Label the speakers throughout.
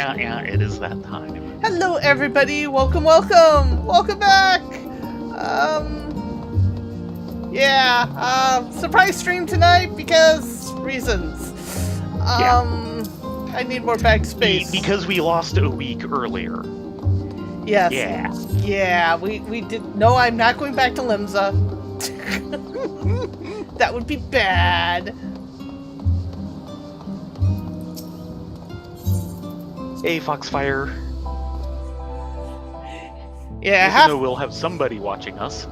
Speaker 1: Yeah, it is that time.
Speaker 2: Hello, everybody. Welcome back. Surprise stream tonight because reasons. I need more bag space.
Speaker 1: Because we lost a week earlier.
Speaker 2: Yes.
Speaker 1: Yeah,
Speaker 2: we did. No, I'm not going back to Limsa. That would be bad.
Speaker 1: Hey, Foxfire.
Speaker 2: Yeah,
Speaker 1: we'll have somebody watching us.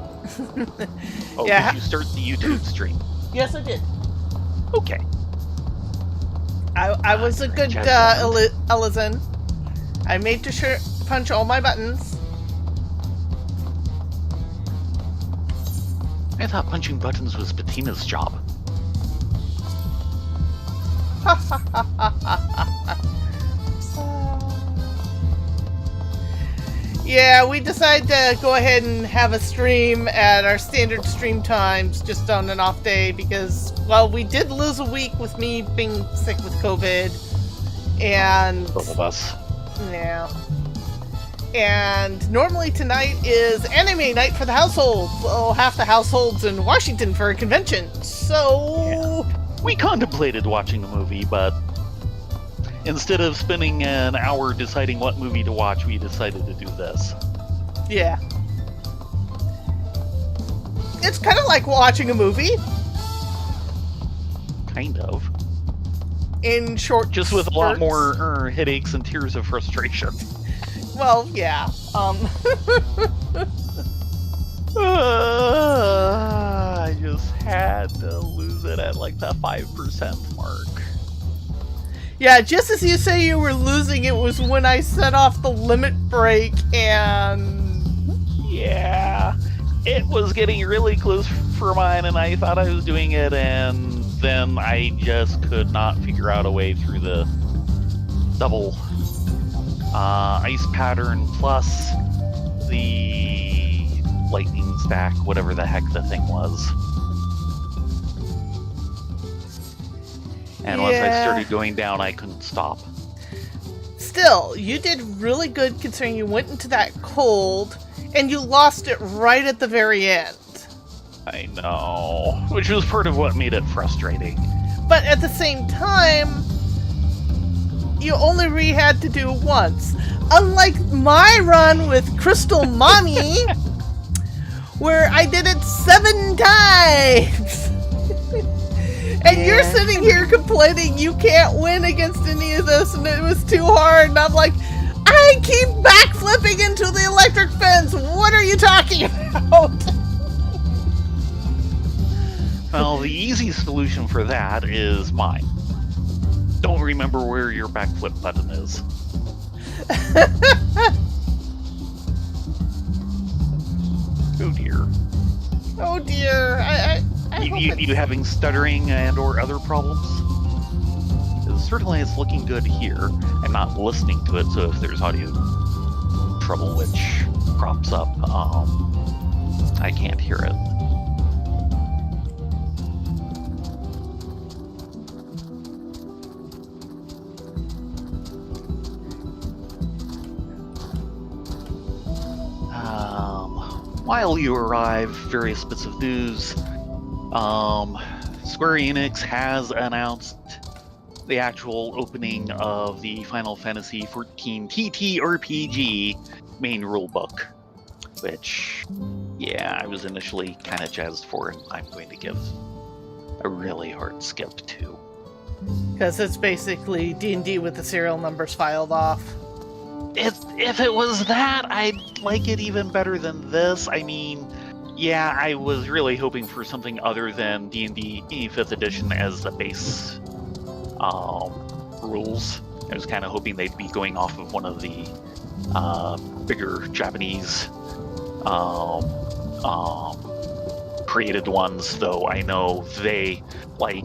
Speaker 1: Oh,
Speaker 2: yeah.
Speaker 1: Did you start the YouTube stream?
Speaker 2: Yes, I did.
Speaker 1: Okay.
Speaker 2: I was a good Ellison. I made sure punch all my buttons.
Speaker 1: I thought punching buttons was Bettina's job.
Speaker 2: Yeah, we decided to go ahead and have a stream at our standard stream times just on an off day because, well, we did lose a week with me being sick with COVID. And
Speaker 1: Both of us.
Speaker 2: Yeah. And normally tonight is anime night for the household. Well, half the household's in Washington for a convention. So
Speaker 1: we contemplated watching the movie, but instead of spending an hour deciding what movie to watch, we decided to do this.
Speaker 2: Yeah. It's kind of like watching a movie.
Speaker 1: Kind of.
Speaker 2: In short
Speaker 1: Just with
Speaker 2: spurts.
Speaker 1: a lot more headaches and tears of frustration.
Speaker 2: Well, yeah.
Speaker 1: I just had to lose it at like the 5% mark.
Speaker 2: Yeah, just as you say you were losing, it was when I set off the limit break and...
Speaker 1: Yeah, it was getting really close for mine and I thought I was doing it and then I just could not figure out a way through the double ice pattern plus the lightning stack, whatever the heck the thing was. And once I started going down, I couldn't stop.
Speaker 2: Still, you did really good considering you went into that cold, and you lost it right at the very end.
Speaker 1: I know. Which was part of what made it frustrating.
Speaker 2: But at the same time, you only had to do it once. Unlike my run with Crystal Mommy, where I did it 7 times! And you're sitting here complaining you can't win against any of this and it was too hard. And I'm like, I keep backflipping into the electric fence. What are you talking about?
Speaker 1: Well, the easy solution for that is mine. Don't remember where your backflip button is. Oh dear.
Speaker 2: Oh dear.
Speaker 1: You having stuttering and or other problems? Certainly it's looking good here. I'm not listening to it, so if there's audio trouble which crops up, I can't hear it. While you arrive, various bits of news. Square Enix has announced the actual opening of the Final Fantasy XIV TTRPG main rulebook, which, yeah, I was initially kind of jazzed for, and I'm going to give a really hard skip to.
Speaker 2: Because it's basically D&D with the serial numbers filed off.
Speaker 1: If it was that, I'd like it even better than this. I mean, yeah, I was really hoping for something other than D&D 5th edition as the base rules. I was kind of hoping they'd be going off of one of the bigger Japanese created ones, though I know they, like,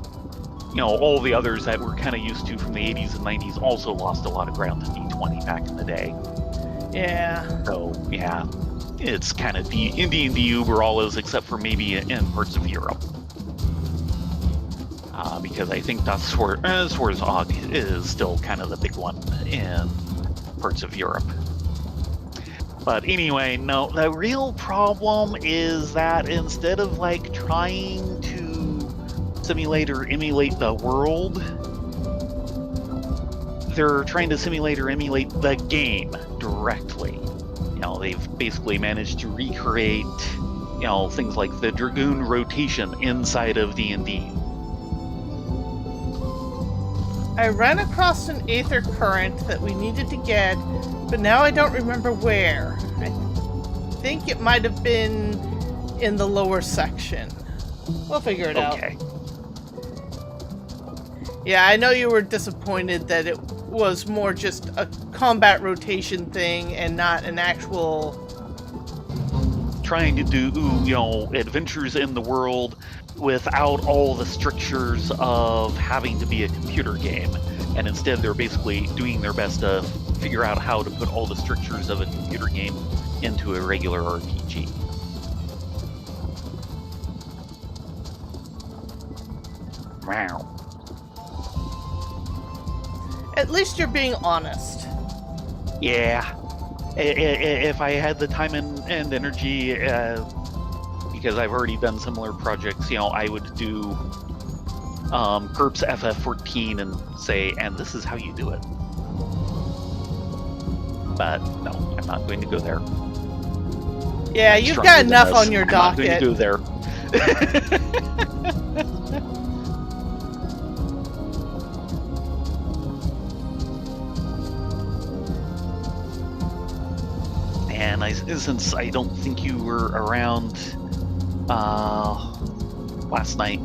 Speaker 1: you know, all the others that we're kind of used to from the 80s and 90s also lost a lot of ground to D20 back in the day.
Speaker 2: Yeah.
Speaker 1: So, yeah, it's kind of in D&D Uber all is, except for maybe in parts of Europe. Because I think that's where Zog is still kind of the big one in parts of Europe. But anyway, no, the real problem is that instead of like trying to simulate or emulate the world, they're trying to simulate or emulate the game directly. They've basically managed to recreate, things like the Dragoon rotation inside of D&D.
Speaker 2: I ran across an aether current that we needed to get, but now I don't remember where. I think it might have been in the lower section. We'll figure it out.
Speaker 1: Okay.
Speaker 2: Yeah, I know you were disappointed that it was more just a combat rotation thing and not an actual...
Speaker 1: Trying to do, adventures in the world without all the strictures of having to be a computer game. And instead they're basically doing their best to figure out how to put all the strictures of a computer game into a regular RPG. Wow.
Speaker 2: At least you're being honest.
Speaker 1: Yeah. If I had the time and energy, because I've already done similar projects, I would do GURPS FF14 and say, and this is how you do it. But no, I'm not going to go there.
Speaker 2: Yeah, you've got enough on your docket.
Speaker 1: I'm not going to go there. And since I don't think you were around last night,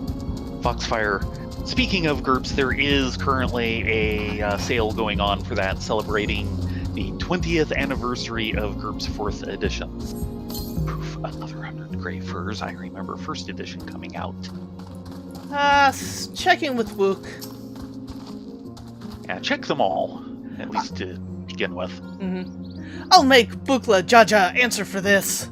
Speaker 1: Foxfire, speaking of GURPS, there is currently a sale going on for that, celebrating the 20th anniversary of GURPS 4th edition. Poof, another 100 gray furs. I remember 1st edition coming out.
Speaker 2: Checking with Wook.
Speaker 1: Yeah, check them all, at least to begin with.
Speaker 2: Mm-hmm. I'll make Bukla Jaja answer for this.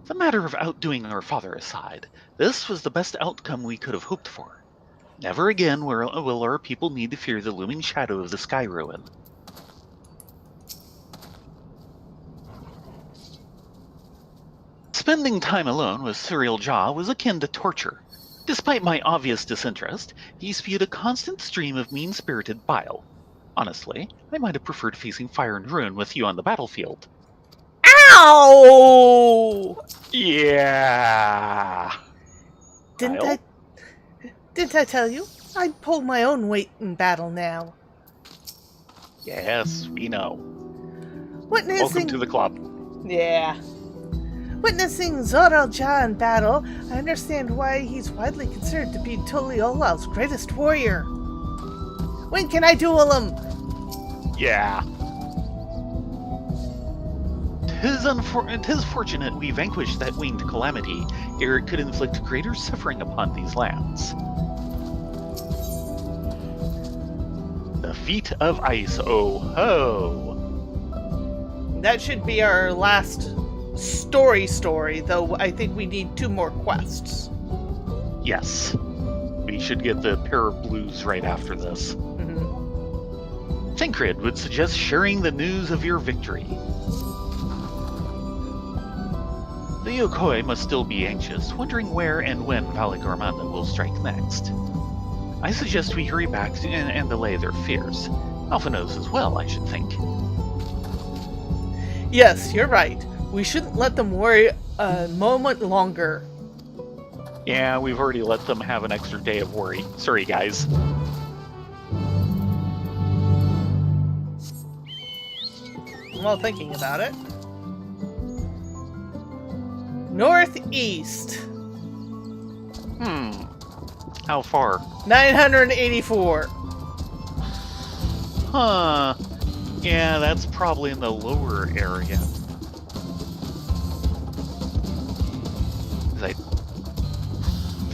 Speaker 1: The matter of outdoing our father aside, this was the best outcome we could have hoped for. Never again will our people need to fear the looming shadow of the Sky Ruin. Spending time alone with Cyril Jaw was akin to torture. Despite my obvious disinterest, he spewed a constant stream of mean-spirited bile. Honestly, I might have preferred facing fire and ruin with you on the battlefield.
Speaker 2: Ow!
Speaker 1: Yeah.
Speaker 2: Didn't I tell you? I'd pull my own weight in battle now.
Speaker 1: Yes, we know.
Speaker 2: Witnessing...
Speaker 1: Welcome to the club.
Speaker 2: Yeah. Witnessing Zoral Ja in battle, I understand why he's widely considered to be Toliola's greatest warrior. When can I duel him?
Speaker 1: Yeah. 'Tis fortunate we vanquished that winged calamity, ere it could inflict greater suffering upon these lands. The feet of ice, oh ho!
Speaker 2: That should be our last story, though I think we need 2 more quests.
Speaker 1: Yes. We should get the pair of blues right after this.
Speaker 2: Mm-hmm.
Speaker 1: Thinkrid would suggest sharing the news of your victory. The Yokoi must still be anxious, wondering where and when Valle Gormanda will strike next. I suggest we hurry back and allay their fears. Alpha knows as well, I should think.
Speaker 2: Yes, you're right. We shouldn't let them worry a moment longer.
Speaker 1: Yeah, we've already let them have an extra day of worry. Sorry, guys.
Speaker 2: While thinking about it. Northeast.
Speaker 1: How far?
Speaker 2: 984.
Speaker 1: Huh. Yeah, that's probably in the lower area. I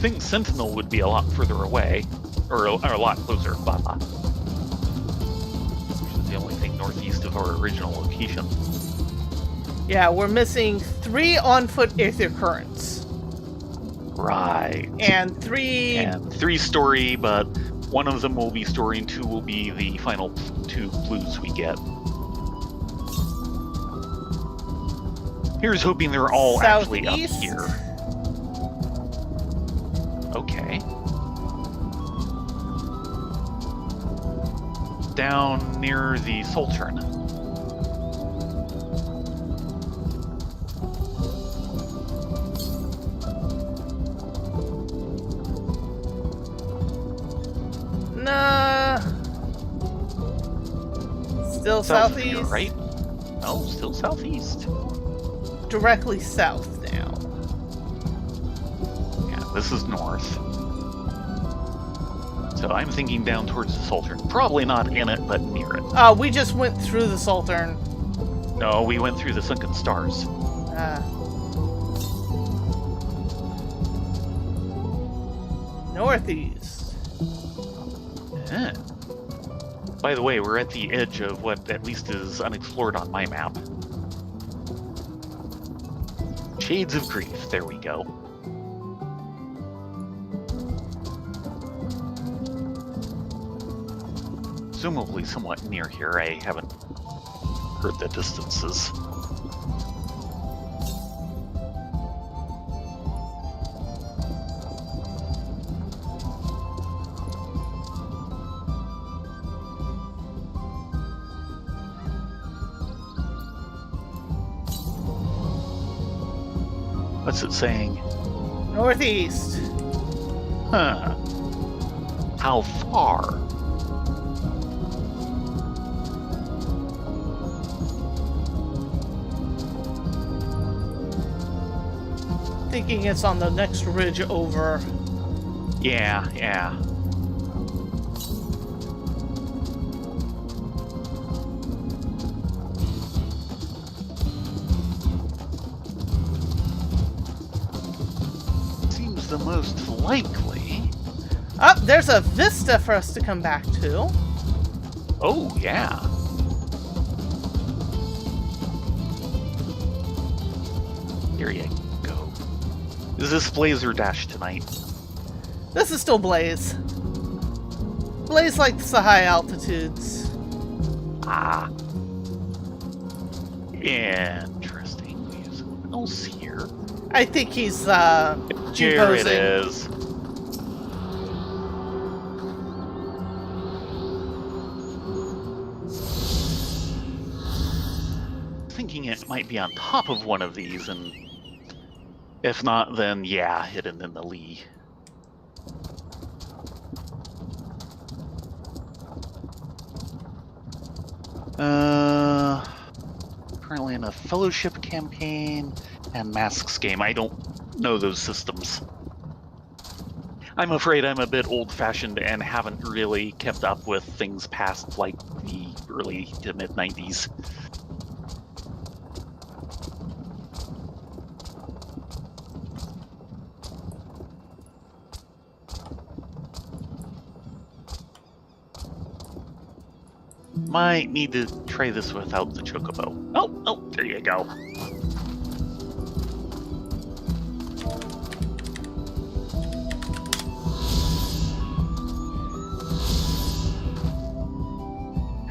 Speaker 1: think Sentinel would be a lot further away, or a lot closer. Which is the only thing northeast of our original location.
Speaker 2: Yeah, we're missing 3 on-foot aether currents.
Speaker 1: Right.
Speaker 2: And 3...
Speaker 1: And 3 story, but One of them will be story, and 2 will be the final 2 blues we get. Here's hoping they're all actually up
Speaker 2: Southeast.
Speaker 1: here. Okay. Down near the Sultern.
Speaker 2: Nah. Still
Speaker 1: South of here,
Speaker 2: southeast.
Speaker 1: right? No, still southeast.
Speaker 2: Directly south now.
Speaker 1: Yeah, this is north. So I'm thinking down towards the Sultern. Probably not in it, but near it.
Speaker 2: We just went through the Sultern.
Speaker 1: No, we went through the Sunken Stars.
Speaker 2: Northeast.
Speaker 1: Eh. By the way, we're at the edge of what at least is unexplored on my map. Shades of Grief, there we go. Presumably somewhat near here, I haven't heard the distances. What's it saying?
Speaker 2: Northeast.
Speaker 1: Huh. How far?
Speaker 2: Thinking it's on the next ridge over.
Speaker 1: Yeah, yeah. Seems the most likely.
Speaker 2: Oh, there's a vista for us to come back to.
Speaker 1: Oh, yeah. Here you go. Is this Blaze or Dash tonight?
Speaker 2: This is still Blaze. Blaze likes the high altitudes.
Speaker 1: Ah. Interesting. We have something else here.
Speaker 2: I think he's
Speaker 1: Here it
Speaker 2: G-posing.
Speaker 1: is. Thinking it might be on top of one of these, and if not, then yeah, hidden in the lee. Currently in a fellowship campaign and masks game. I don't know those systems. I'm afraid I'm a bit old-fashioned and haven't really kept up with things past like the early to mid-90s. Might need to try this without the chocobo. Oh, there you go.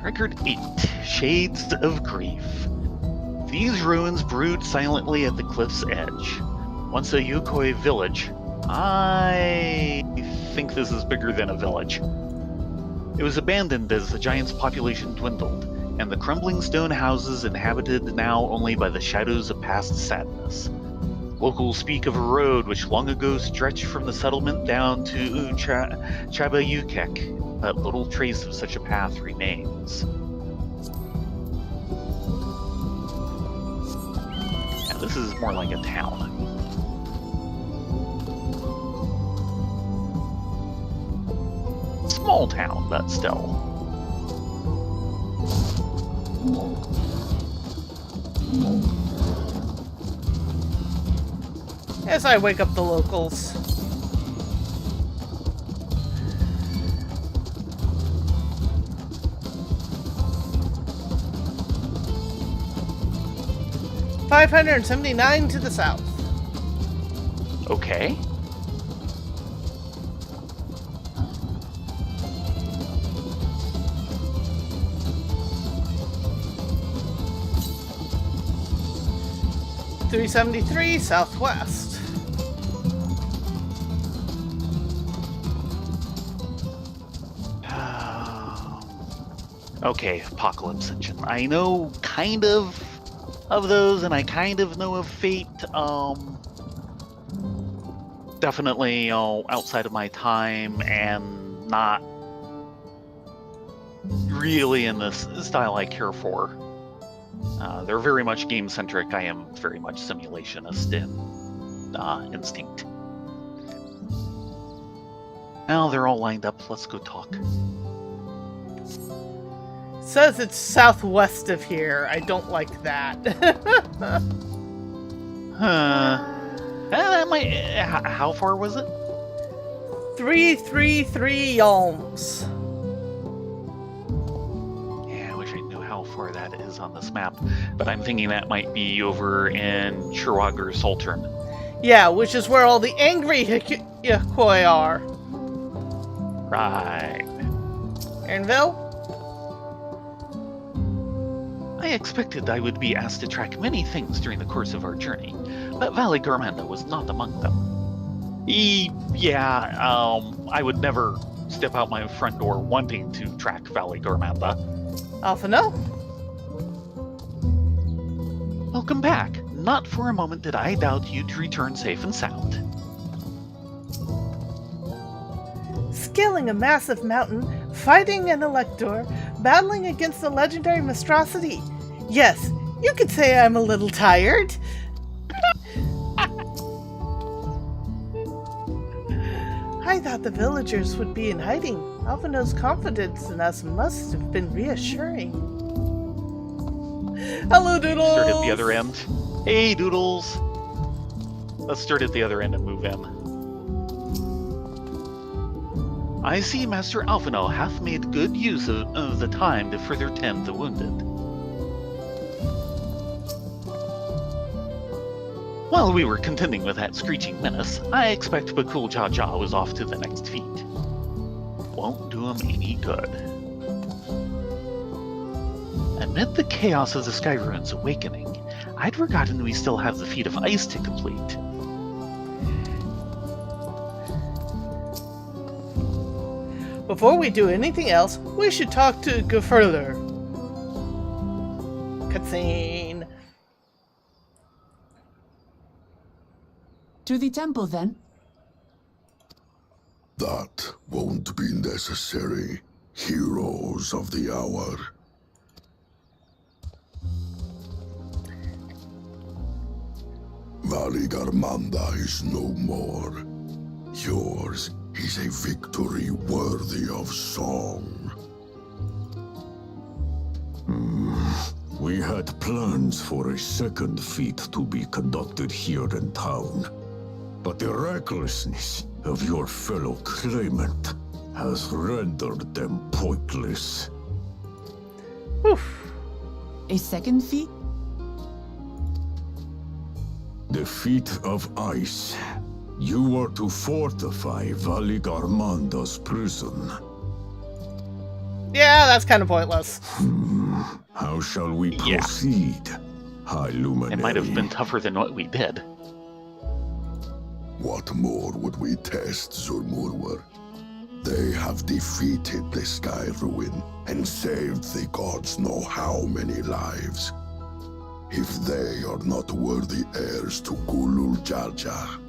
Speaker 1: Record 8, Shades of Grief. These ruins brood silently at the cliff's edge. Once a Yukoi village. I think this is bigger than a village. It was abandoned as the giant's population dwindled, and the crumbling stone houses inhabited now only by the shadows of past sadness. Locals speak of a road which long ago stretched from the settlement down to Chabayukek, but little trace of such a path remains. Yeah, this is more like a town. Small town, but still.
Speaker 2: As I wake up the locals. $579 to the south.
Speaker 1: Okay.
Speaker 2: 373 southwest.
Speaker 1: Okay, Apocalypse Engine. I know kind of those, and I kind of know of Fate. Definitely, outside of my time, and not really in this style I care for. They're very much game-centric. I am very much simulationist in instinct. Now they're all lined up. Let's go talk.
Speaker 2: Says it's southwest of here. I don't like that.
Speaker 1: That might. How far was it?
Speaker 2: 333 yalms.
Speaker 1: Yeah, I wish I knew how far that is on this map, but I'm thinking that might be over in Chirwager Sultern.
Speaker 2: Yeah, which is where all the angry Yakoi are.
Speaker 1: Right.
Speaker 2: Ernville?
Speaker 1: I expected I would be asked to track many things during the course of our journey, but Valley Garmanda was not among them. I would never step out my front door wanting to track Valley Garmanda.
Speaker 2: Alpha no?
Speaker 1: Welcome back. Not for a moment did I doubt you'd return safe and sound.
Speaker 2: Scaling a massive mountain, fighting an elector, battling against the legendary monstrosity. Yes, you could say I'm a little tired. I thought the villagers would be in hiding. Alphino's confidence in us must have been reassuring. Hello, Doodles!
Speaker 1: Start at the other end. Hey, Doodles! Let's start at the other end and move in. I see Master Alphino hath made good use of the time to further tend the wounded. While we were contending with that screeching menace, I expect Bakul Jaja was off to the next feat. Won't do him any good. Amid the chaos of the Sky Ruins awakening, I'd forgotten we still have the feat of ice to complete.
Speaker 2: Before we do anything else, we should talk to Gefurler. Cutscene.
Speaker 3: To the temple, then?
Speaker 4: That won't be necessary, heroes of the hour. Valley Garmanda is no more. Yours is a victory worthy of song.
Speaker 5: We had plans for a second feat to be conducted here in town. But the recklessness of your fellow claimant has rendered them pointless.
Speaker 2: Oof.
Speaker 3: A second feat?
Speaker 5: The feat of ice. You are to fortify Valley Garmanda's prison.
Speaker 2: Yeah, that's kind of pointless.
Speaker 5: How shall we proceed, High Luminary?
Speaker 1: It might have been tougher than what we did.
Speaker 4: What more would we test, Zulmurwar? They have defeated the Sky Ruin and saved the gods know how many lives. If they are not worthy heirs to Gulul Jaja,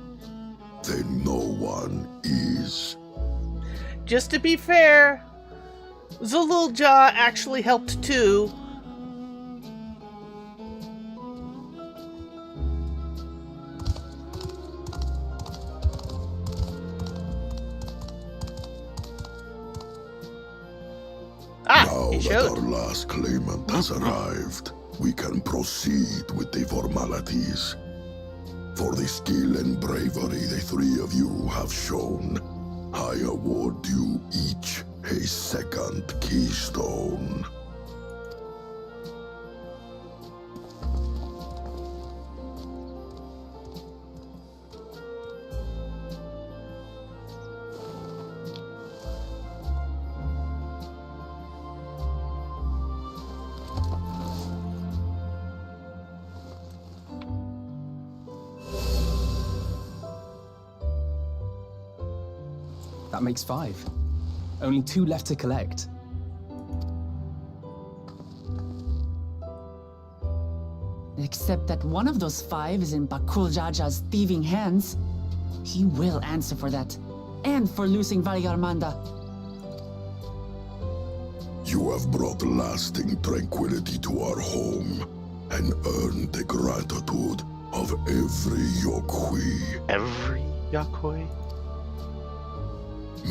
Speaker 4: then no one is.
Speaker 2: Just to be fair, Zululja actually helped too.
Speaker 4: Now
Speaker 2: He
Speaker 4: that
Speaker 2: showed.
Speaker 4: our last claimant has arrived, we can proceed with the formalities. For the skill and bravery the three of you have shown, I award you each a second keystone.
Speaker 6: That makes 5. Only 2 left to collect.
Speaker 3: Except that one of those 5 is in Bakul Jaja's thieving hands. He will answer for that. And for losing Valgarmanda.
Speaker 4: You have brought lasting tranquility to our home and earned the gratitude of every Yokhui.
Speaker 1: Every Yakoi?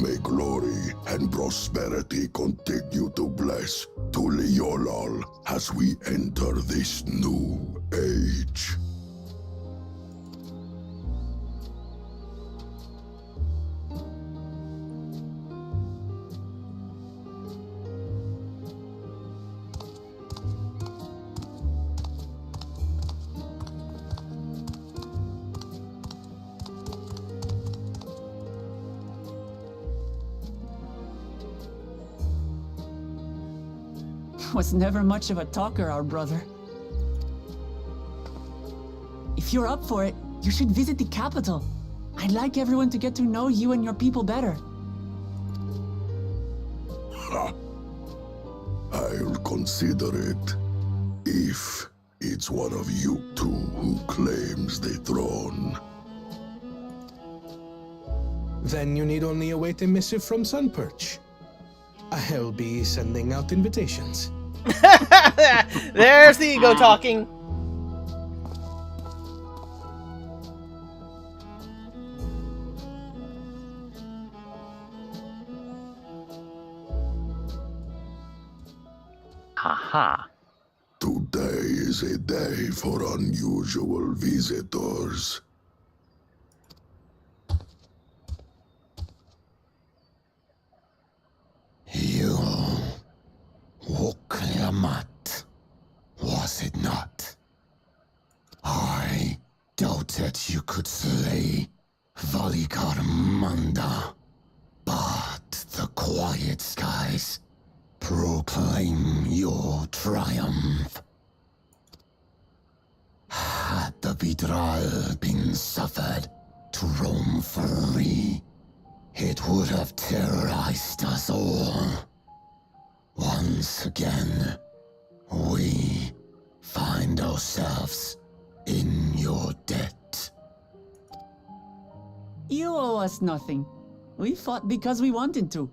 Speaker 4: May glory and prosperity continue to bless Tuliolol as we enter this new age.
Speaker 3: Was never much of a talker, our brother. If you're up for it, you should visit the capital. I'd like everyone to get to know you and your people better.
Speaker 4: Ha! I'll consider it if it's one of you two who claims the throne.
Speaker 7: Then you need only await a missive from Sunperch. I'll be sending out invitations.
Speaker 2: There's the ego talking.
Speaker 1: Haha.
Speaker 4: Today is a day for unusual visitors.
Speaker 8: You Wukyamat, was it not? I doubted you could slay Valikarmanda, but the quiet skies proclaim your triumph. Had the Vidral been suffered to roam free, it would have terrorized us all. Once again, we find ourselves in your debt.
Speaker 3: You owe us nothing. We fought because we wanted to.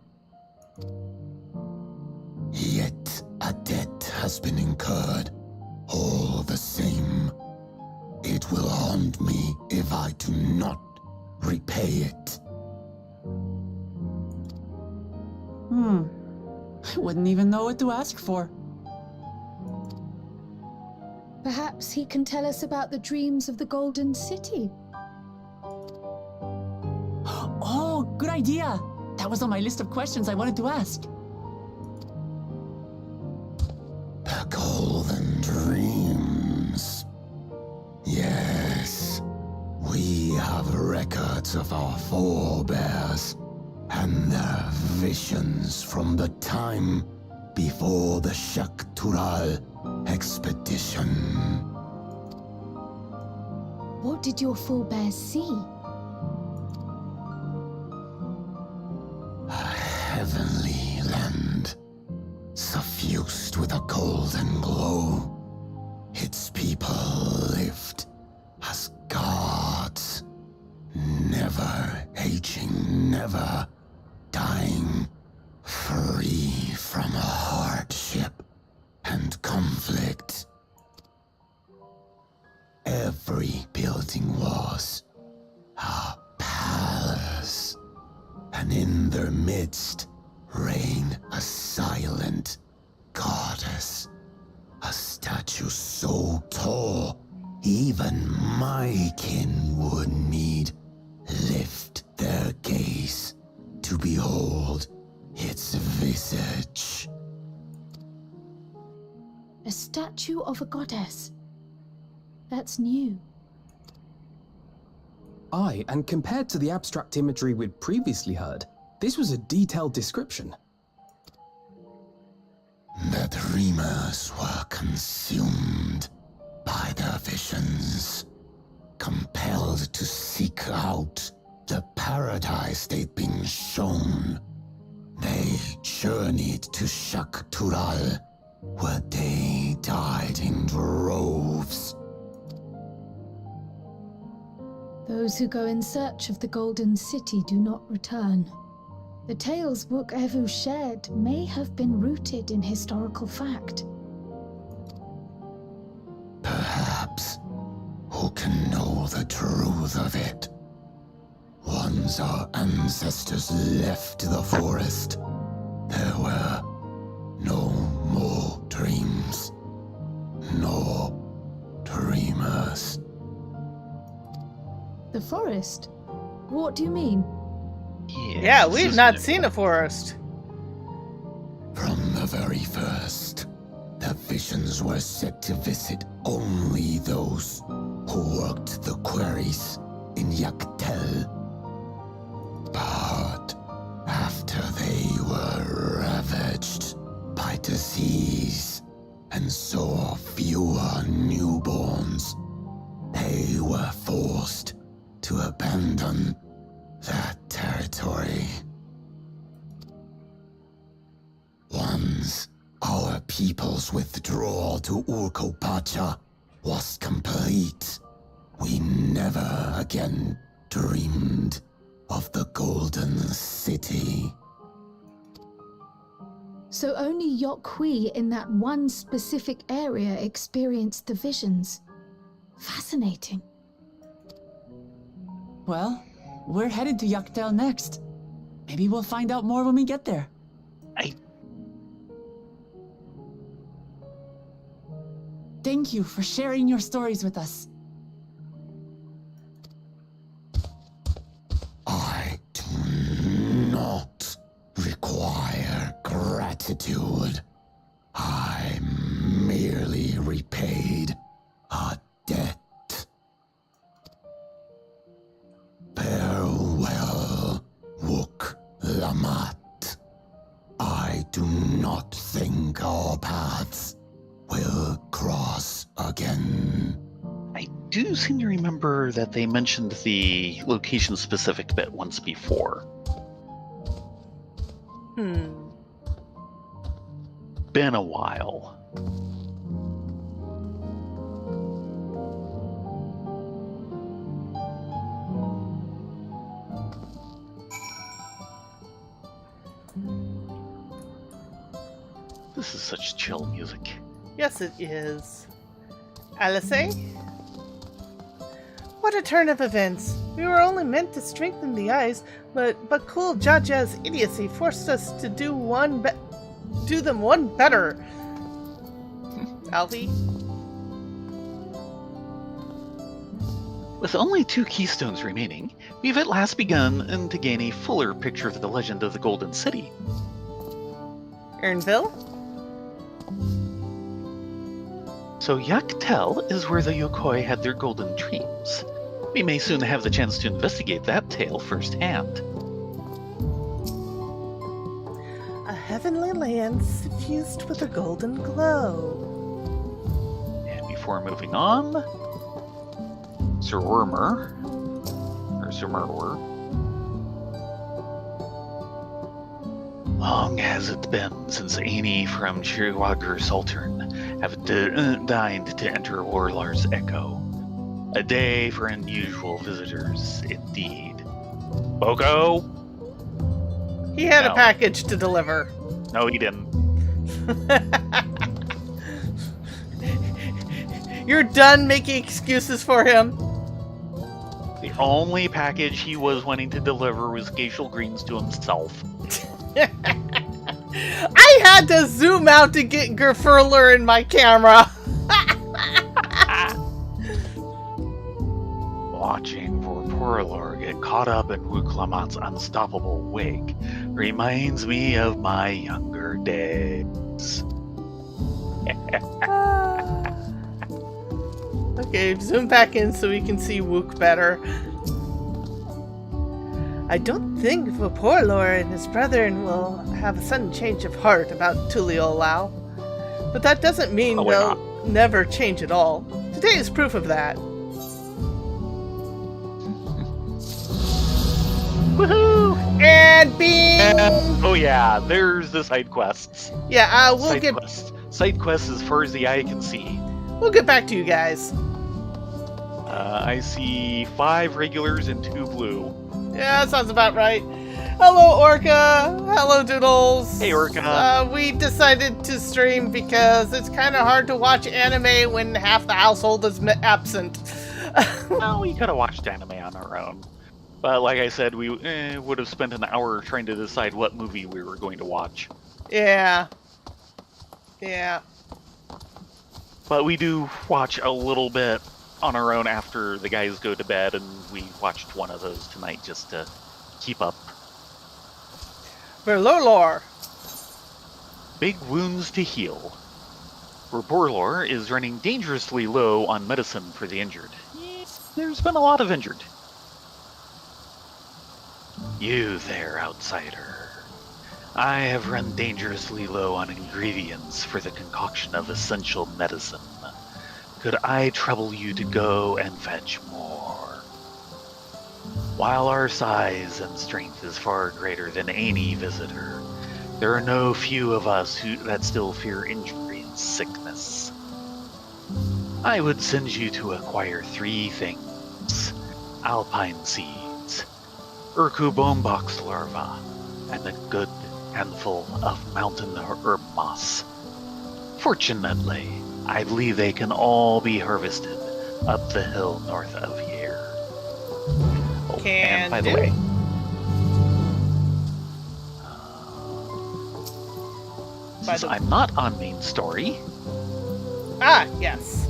Speaker 8: Yet a debt has been incurred. All the same, it will haunt me if I do not repay it.
Speaker 3: I wouldn't even know what to ask for.
Speaker 9: Perhaps he can tell us about the dreams of the Golden City.
Speaker 3: Oh, good idea! That was on my list of questions I wanted to ask.
Speaker 8: The Golden Dreams. Yes, we have records of our forebears and their visions from the time before the Shaktural expedition.
Speaker 9: What did your forebears see?
Speaker 8: A heavenly land, suffused with a golden glow. Its people lived as gods, never aging, never dying, free from hardship and conflict. Every building was a palace, and in their midst reigned a silent goddess, a statue so tall even my kin would need lift their gaze to behold its visage.
Speaker 9: A statue of a goddess. That's new.
Speaker 6: Aye, and compared to the abstract imagery we'd previously heard, this was a detailed description.
Speaker 8: The dreamers were consumed by their visions, compelled to seek out the paradise they'd been shown. They journeyed to Shak Tural, where they died in droves.
Speaker 9: Those who go in search of the Golden City do not return. The tales Book Evu shared may have been rooted in historical fact.
Speaker 8: Perhaps. Who can know the truth of it? Once our ancestors left the forest, there were no more dreams. No dreamers.
Speaker 9: The forest? What do you mean?
Speaker 2: Yeah, we've not seen a forest.
Speaker 8: From the very first, the visions were set to visit only those who worked the quarries in Yaktel. But after they were ravaged by disease and saw fewer newborns, they were forced to abandon that territory. Once our people's withdrawal to Urkopacha was complete, we never again dreamed of the Golden City.
Speaker 9: So only Yokhui in that one specific area experienced the visions. Fascinating.
Speaker 3: Well, we're headed to Yaktel next. Maybe we'll find out more when we get there. Thank you for sharing your stories with us.
Speaker 8: I do not require gratitude. I merely repaid a debt. Farewell, Wook Lamat. I do not think our paths will cross again.
Speaker 1: I do seem to remember that they mentioned the location-specific bit once before. Been a while. This is such chill music.
Speaker 2: Yes, it is. Alice? What a turn of events. We were only meant to strengthen the eyes, but cool Jaja's idiocy forced us to do them one better. Alfie?
Speaker 1: With only 2 keystones remaining, we've at last begun to gain a fuller picture of the legend of the Golden City.
Speaker 2: Ernville?
Speaker 1: So Yaktel is where the Yokoi had their golden dreams. We may soon have the chance to investigate that tale firsthand.
Speaker 2: A heavenly land suffused with a golden glow.
Speaker 1: And before moving on, Sir Wormer, or Sir Murwer. Long has it been since any from Chiriwagur Sultern have deigned to enter Orlar's Echo. A day for unusual visitors, indeed. Boko?
Speaker 2: He had
Speaker 1: No.
Speaker 2: a package to deliver.
Speaker 1: No, he didn't.
Speaker 2: You're done making excuses for him?
Speaker 1: The only package he was wanting to deliver was Geishal Greens to himself.
Speaker 2: I had to zoom out to get Gerfurler in my camera.
Speaker 1: Watching for Porlor get caught up in Wuklamat's unstoppable wake reminds me of my younger days.
Speaker 2: Okay, zoom back in so we can see Wook better. I don't think Vaporlor and his brethren will have a sudden change of heart about Tuliolao. But that doesn't mean
Speaker 1: Probably
Speaker 2: they'll never change at all. Today is proof of that.
Speaker 1: Woohoo!
Speaker 2: And being...
Speaker 1: And, oh yeah, there's the side quests.
Speaker 2: Yeah,
Speaker 1: Side quests as far as the eye can see.
Speaker 2: we'll get back to you guys.
Speaker 1: I see 5 regulars and 2 blue.
Speaker 2: Yeah, that sounds about right. Hello, Orca. Hello, Doodles.
Speaker 1: Hey, Orca.
Speaker 2: We decided to stream because it's kind of hard to watch anime when half the household is absent.
Speaker 1: Well, we could have watched anime on our own. But like I said, we would have spent an hour trying to decide what movie we were going to watch.
Speaker 2: Yeah. Yeah.
Speaker 1: But we do watch a little bit on our own after the guys go to bed, and we watched one of those tonight just to keep up.
Speaker 2: Verlolor.
Speaker 1: Big wounds to heal. Borlor is running dangerously low on medicine for the injured. There's been a lot of injured. You there, outsider. I have run dangerously low on ingredients for the concoction of essential medicine. Could I trouble you to go and fetch more? While our size and strength is far greater than any visitor, there are no few of us that still fear injury and sickness. I would send you to acquire 3 things: alpine seeds, Urku bomebox larva, and a good handful of mountain herb moss. Fortunately, I believe they can all be harvested up the hill north of here. Oh, and by the way, since I'm not on main story,
Speaker 2: Yes.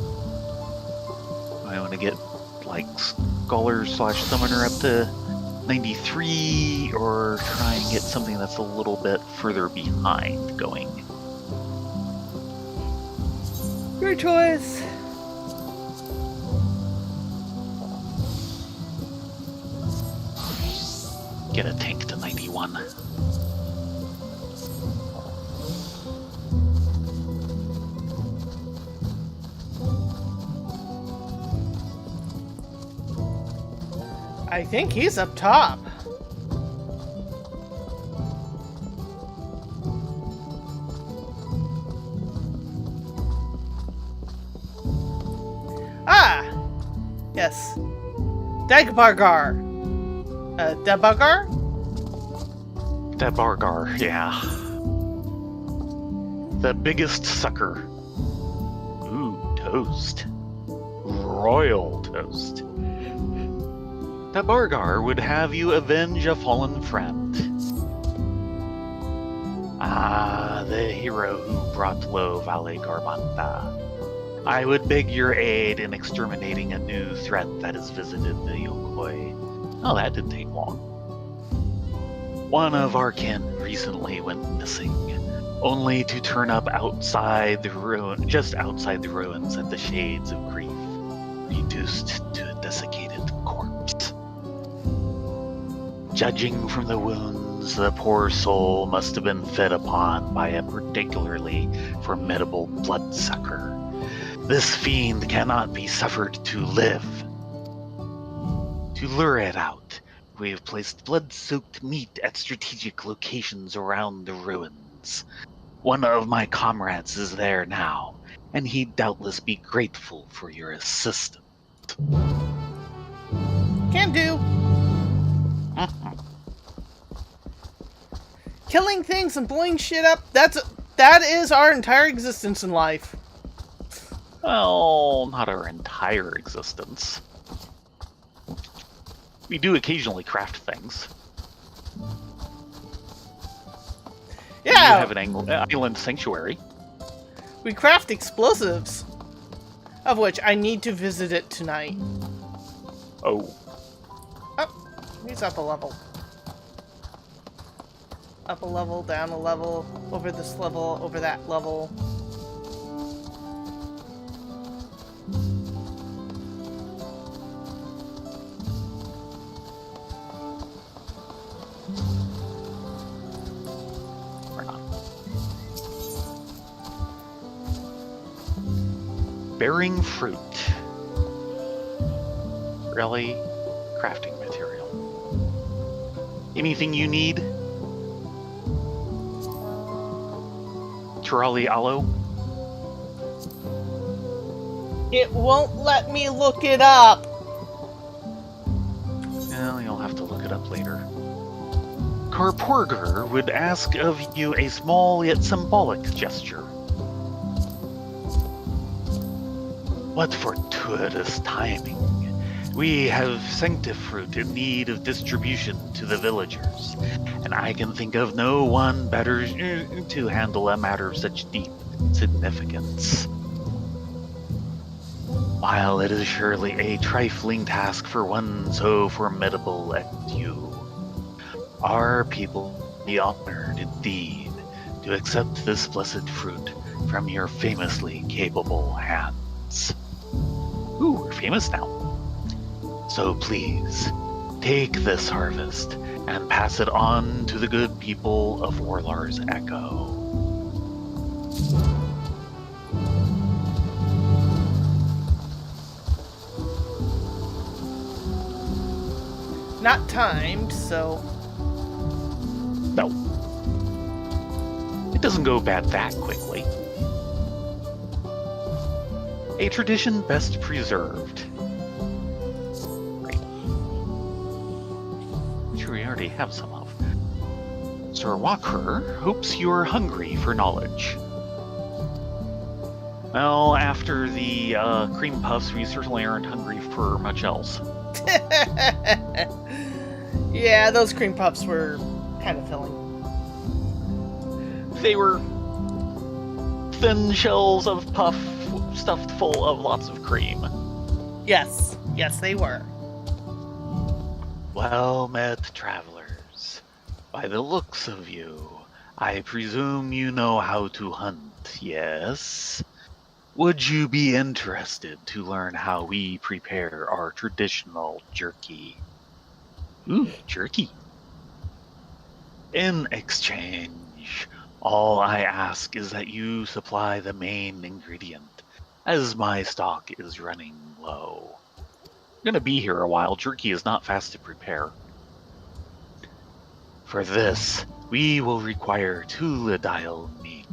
Speaker 1: I want to get like Scholar/Summoner up to 93, or try and get something that's a little bit further behind going.
Speaker 2: Your choice.
Speaker 1: Get a tank to 91.
Speaker 2: I think he's up top. Yes. Dagbargar. Debagar?
Speaker 1: Debargar, yeah. The biggest sucker. Ooh, toast. Royal toast. Debargar would have you avenge a fallen friend. The hero who brought low Vale Garbanta. I would beg your aid in exterminating a new threat that has visited the Yokoi. Oh, that didn't take long. One of our kin recently went missing, only to turn up outside the just outside the ruins at the Shades of Grief, reduced to a desiccated corpse. Judging from the wounds, the poor soul must have been fed upon by a particularly formidable bloodsucker. This fiend cannot be suffered to live. To lure it out, we have placed blood-soaked meat at strategic locations around the ruins. One of my comrades is there now, and he'd doubtless be grateful for your assistance.
Speaker 2: Can do. Killing things and blowing shit up, that is our entire existence in life.
Speaker 1: Well, not our entire existence. We do occasionally craft things.
Speaker 2: Yeah!
Speaker 1: We have an island sanctuary.
Speaker 2: We craft explosives. Of which I need to visit it tonight.
Speaker 1: Oh.
Speaker 2: Oh, he's up a level. Up a level, down a level, over this level, over that level.
Speaker 1: Or not. Bearing fruit. Really? Crafting material. Anything you need? Turali Alo?
Speaker 2: It won't let me look it up.
Speaker 1: Well, you'll have to look it up later. Karporger would ask of you a small yet symbolic gesture. What fortuitous timing. We have sanctifruit in need of distribution to the villagers, and I can think of no one better to handle a matter of such deep significance. While it is surely a trifling task for one so formidable as you, our people be honored indeed to accept this blessed fruit from your famously capable hands. Ooh, we're famous now. So please, take this harvest and pass it on to the good people of Orlar's Echo.
Speaker 2: Not timed, so...
Speaker 1: No. It doesn't go bad that quickly. A tradition best preserved. Great. Which we already have some of. Sir Walker hopes you're hungry for knowledge. Well, after the cream puffs, we certainly aren't hungry for much else.
Speaker 2: Yeah, those cream puffs were kind of filling.
Speaker 1: They were thin shells of puff stuffed full of lots of cream.
Speaker 2: Yes, they were.
Speaker 1: Well met, travelers. By the looks of you, I presume you know how to hunt, yes? Would you be interested to learn how we prepare our traditional jerky? Ooh, jerky. In exchange, all I ask is that you supply the main ingredient, as my stock is running low. I'm gonna be here a while. Jerky is not fast to prepare. For this, we will require Tuladile meat.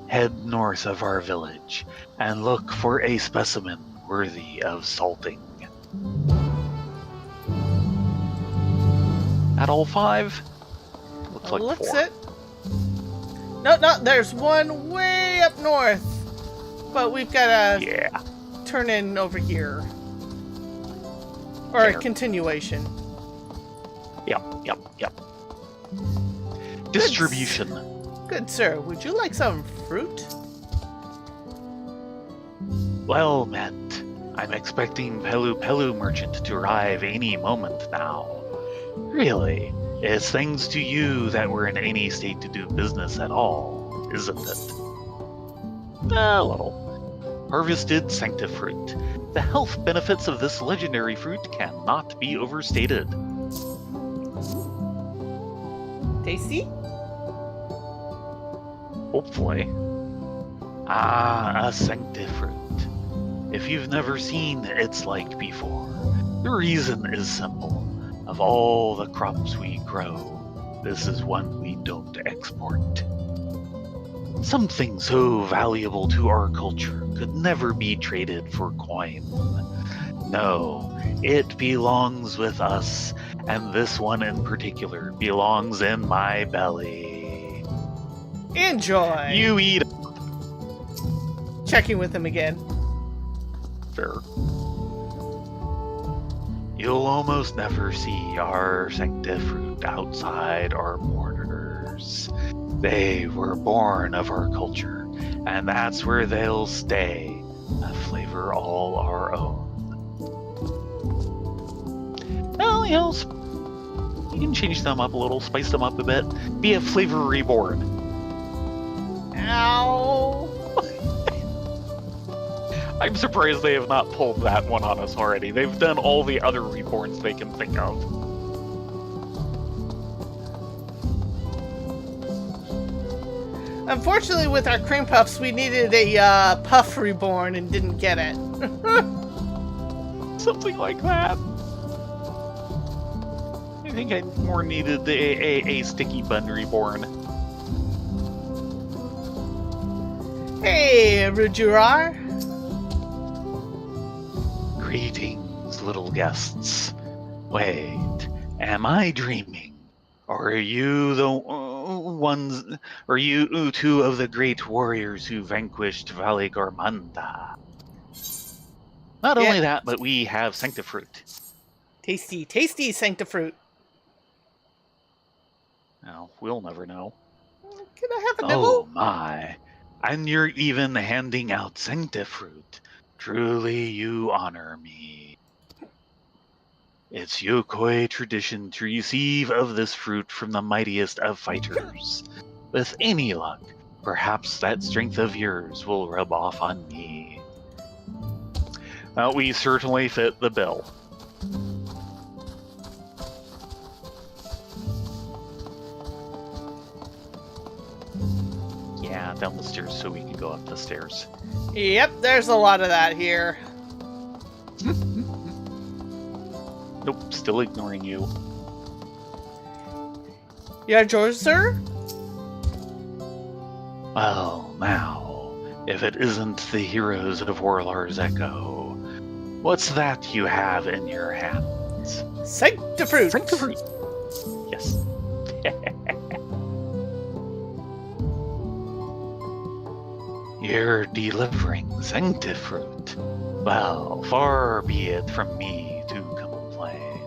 Speaker 1: Head north of our village and look for a specimen worthy of salting. At all 5? Looks like
Speaker 2: Looks
Speaker 1: 4.
Speaker 2: it. No, there's one way up north. But we've got to
Speaker 1: Yeah.
Speaker 2: turn in over here. Or a
Speaker 1: There.
Speaker 2: continuation.
Speaker 1: Yep. Distribution.
Speaker 2: Good sir, would you like some fruit?
Speaker 1: Well met. I'm expecting Pelu Pelu Merchant to arrive any moment now. Really, it's thanks to you that we're in any state to do business at all, isn't it? A little. Harvested sanctifruit. The health benefits of this legendary fruit cannot be overstated.
Speaker 2: Tasty?
Speaker 1: Hopefully. Ah, a sanctifruit. If you've never seen its like before, the reason is simple. Of all the crops we grow, this is one we don't export. Something so valuable to our culture could never be traded for coin. No, it belongs with us, and this one in particular belongs in my belly.
Speaker 2: Enjoy!
Speaker 1: You eat
Speaker 2: Checking with him again.
Speaker 1: fair. You'll almost never see our sanctifruit outside our borders. They were born of our culture, and that's where they'll stay, a flavor all our own. Well, you can change them up a little, spice them up a bit, be a flavor reborn.
Speaker 2: Ow!
Speaker 1: I'm surprised they have not pulled that one on us already. They've done all the other reborns they can think of.
Speaker 2: Unfortunately, with our cream puffs, we needed a puff reborn and didn't get it.
Speaker 1: Something like that. think I more needed a sticky bun reborn.
Speaker 2: Hey, Rujurar.
Speaker 1: Greetings, little guests. Wait, am I dreaming? Or are you the ones, or you two of the great warriors who vanquished Valley Gormanda? Not only that, but we have Sanctifruit.
Speaker 2: Tasty, tasty Sanctifruit.
Speaker 1: Well, we'll never know.
Speaker 2: Can I have a nibble?
Speaker 1: Oh my. And you're even handing out Sanctifruit. Truly, you honor me. It's Yokoi tradition to receive of this fruit from the mightiest of fighters. With any luck, perhaps that strength of yours will rub off on me. Well, we certainly fit the bill. Yeah, down the stairs so we can go up the stairs.
Speaker 2: Yep, there's a lot of that here.
Speaker 1: Nope, still ignoring you.
Speaker 2: Yeah, George, sir?
Speaker 1: Well, now, if it isn't the heroes of Warlar's Echo, what's that you have in your hands?
Speaker 2: Sanctifruit!
Speaker 1: Sanctifruit! Yes. You're delivering Sanctifruit. Well, far be it from me to complain.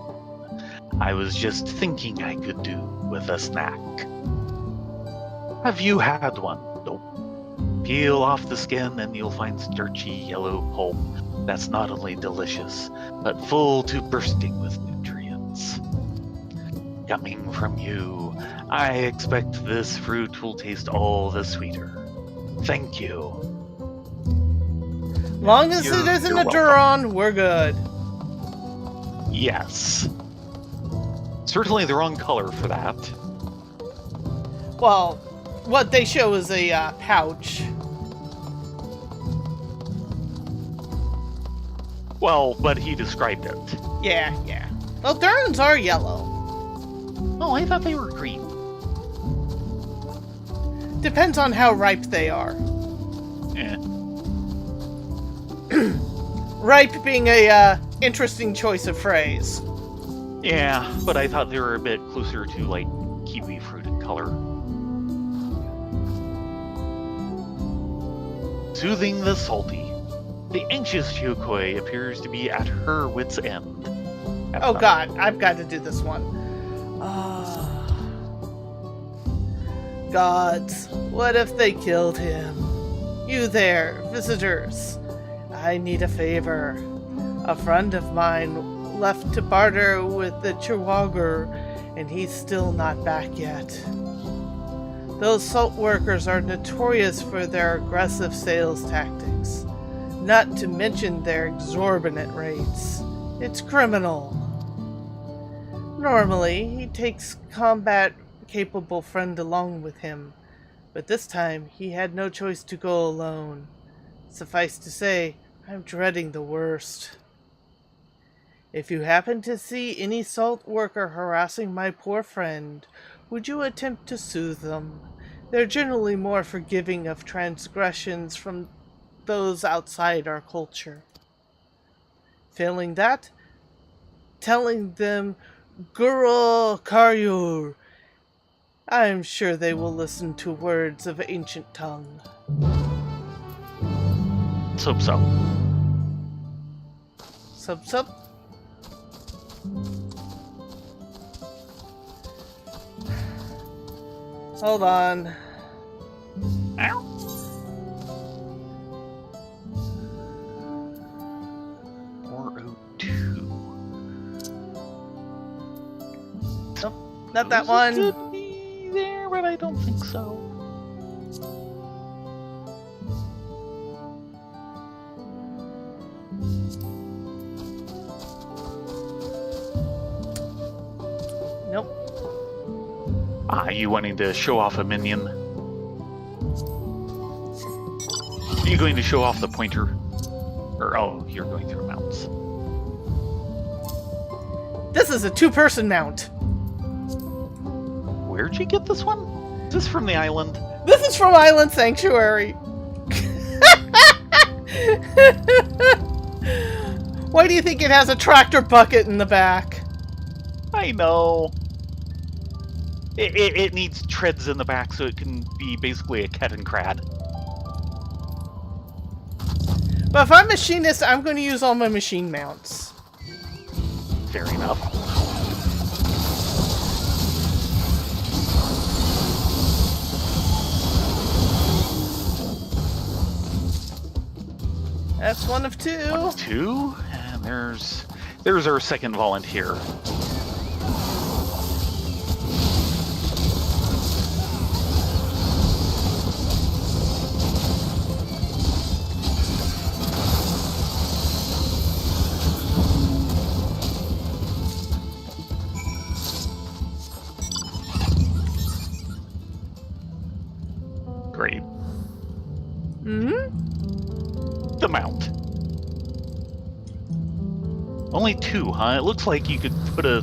Speaker 1: I was just thinking I could do with a snack. Have you had one? Nope. Peel off the skin and you'll find starchy yellow pulp that's not only delicious, but full to bursting with nutrients. Coming from you, I expect this fruit will taste all the sweeter. Thank you.
Speaker 2: Long as it isn't a Duron, we're good.
Speaker 1: Yes. Certainly the wrong color for that.
Speaker 2: Well, what they show is a pouch.
Speaker 1: Well, but he described it.
Speaker 2: Yeah. Well, Durons are yellow.
Speaker 1: Oh, I thought they were green.
Speaker 2: Depends on how ripe they are.
Speaker 1: Eh.
Speaker 2: Ripe being a interesting choice of phrase.
Speaker 1: Yeah, but I thought they were a bit closer to, like, kiwi fruit in color. Soothing the salty. The anxious Yokoi appears to be at her wit's end.
Speaker 2: Oh god, I've got to do this one. Gods, what if they killed him? You there, visitors. I need a favor. A friend of mine left to barter with the Chihuahua, and he's still not back yet. Those salt workers are notorious for their aggressive sales tactics, not to mention their exorbitant rates. It's criminal. Normally, he takes combat-capable friend along with him, but this time he had no choice to go alone. Suffice to say, I'm dreading the worst. If you happen to see any salt worker harassing my poor friend, would you attempt to soothe them? They're generally more forgiving of transgressions from those outside our culture. Failing that, telling them Guru Karyur. I'm sure they will listen to words of ancient tongue.
Speaker 1: So.
Speaker 2: Sub. Hold on.
Speaker 1: Ow.
Speaker 2: Not that one.
Speaker 1: Could be there, but I don't think so.
Speaker 2: Nope.
Speaker 1: Ah, you wanting to show off a minion? Are you going to show off the pointer? Or, oh, you're going through mounts.
Speaker 2: This is a two-person mount.
Speaker 1: Where'd you get this one? Is this from the island?
Speaker 2: This is from Island Sanctuary. Why do you think it has a tractor bucket in the back?
Speaker 1: I know. It needs treads in the back so it can be basically a cat and crad.
Speaker 2: But if I'm machinist, I'm going to use all my machine mounts.
Speaker 1: Fair enough.
Speaker 2: That's one of two.
Speaker 1: One of two, and there's our second volunteer. Great.
Speaker 2: Mm-hmm.
Speaker 1: The mount. Only two, huh? It looks like you could put a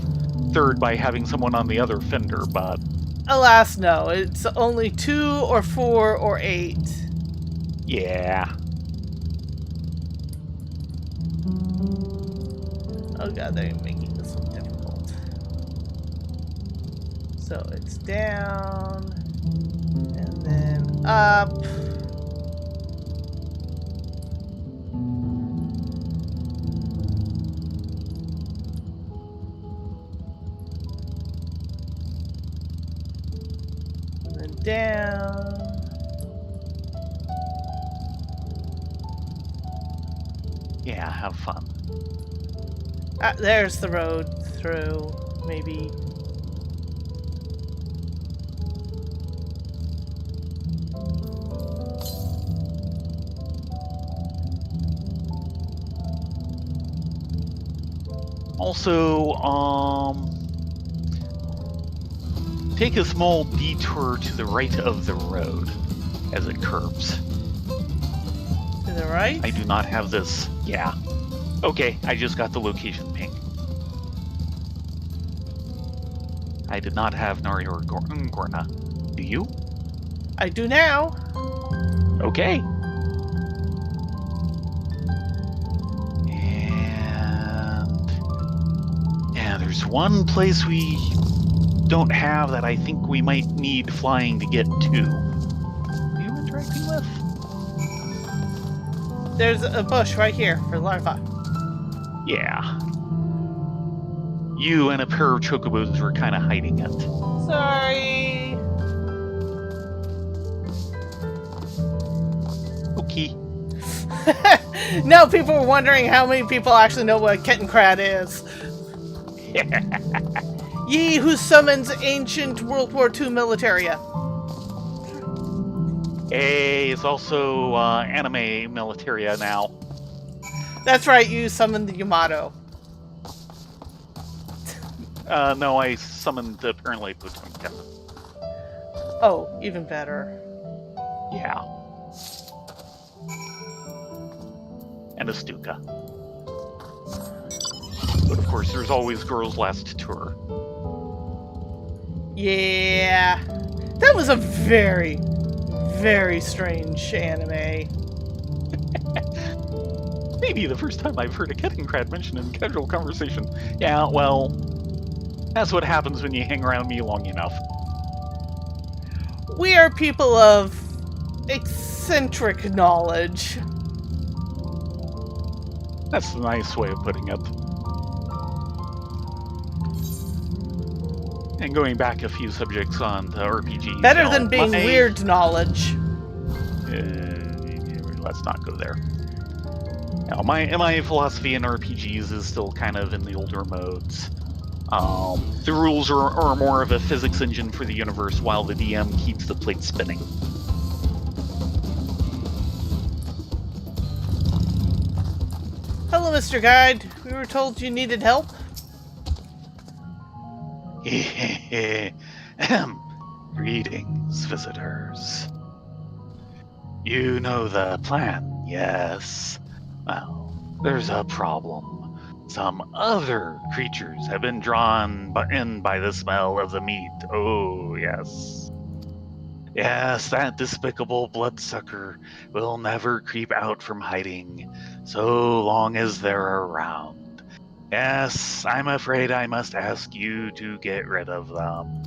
Speaker 1: third by having someone on the other fender, but...
Speaker 2: Alas, no. It's only 2 or 4 or 8.
Speaker 1: Yeah.
Speaker 2: Oh god, they're making this one difficult. So it's down, and then up. And then down.
Speaker 1: Yeah, have fun.
Speaker 2: Ah, there's the road through, maybe.
Speaker 1: Also, take a small detour to the right of the road as it curves.
Speaker 2: To the right?
Speaker 1: I do not have this. Yeah. Okay, I just got the location ping. I did not have Nari or Gorna. Do you?
Speaker 2: I do now.
Speaker 1: Okay. And there's one place we don't have that I think we might need flying to get to. Who are you interacting with?
Speaker 2: There's a bush right here for larva.
Speaker 1: Yeah. You and a pair of chocobos were kind of hiding it.
Speaker 2: Sorry.
Speaker 1: Okay.
Speaker 2: Now people are wondering how many people actually know what Kettencrad is. Ye who summons ancient World War II militaria.
Speaker 1: Hey, it's also anime militaria now.
Speaker 2: That's right, you summoned the Yamato.
Speaker 1: No, I summoned apparently Potemkin.
Speaker 2: Oh, even better.
Speaker 1: Yeah. And a Stuka. But of course, there's always Girl's Last Tour.
Speaker 2: Yeah. That was a very, very strange anime.
Speaker 1: Maybe the first time I've heard a Kettencrad mentioned in casual conversation. Yeah, well, that's what happens when you hang around me long enough.
Speaker 2: We are people of eccentric knowledge.
Speaker 1: That's a nice way of putting it. And going back a few subjects on the RPGs.
Speaker 2: Better than being weird knowledge.
Speaker 1: Let's not go there. Now, my philosophy in RPGs is still kind of in the older modes. The rules are more of a physics engine for the universe, while the DM keeps the plate spinning.
Speaker 2: Hello, Mr. Guide. We were told you needed help.
Speaker 1: Greetings, visitors. You know the plan, yes? Well, there's a problem. Some other creatures have been drawn in by the smell of the meat. Oh, yes. Yes, that despicable bloodsucker will never creep out from hiding so long as they're around. Yes, I'm afraid I must ask you to get rid of them.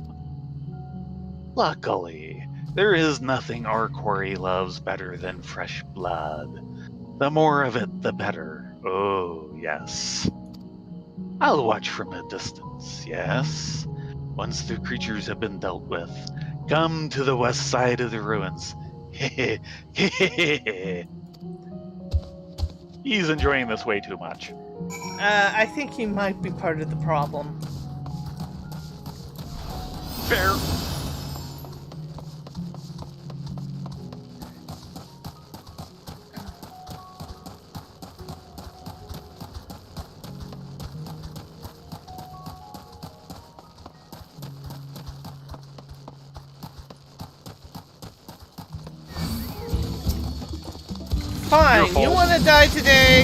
Speaker 1: Luckily, there is nothing our quarry loves better than fresh blood. The more of it, the better. Oh, yes. I'll watch from a distance, yes? Once the creatures have been dealt with, come to the west side of the ruins. He's enjoying this way too much.
Speaker 2: I think he might be part of the problem.
Speaker 1: Fair.
Speaker 2: Fine,
Speaker 1: Your
Speaker 2: you
Speaker 1: fault.
Speaker 2: want to die today?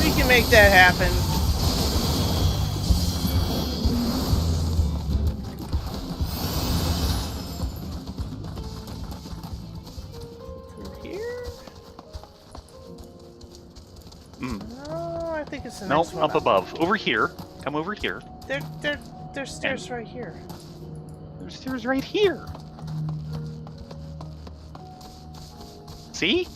Speaker 2: We can make that happen. Through here? No, I think it's the
Speaker 1: Nope,
Speaker 2: next one
Speaker 1: up above. Over here. Come over here.
Speaker 2: There's stairs right here.
Speaker 1: There's stairs right here. See?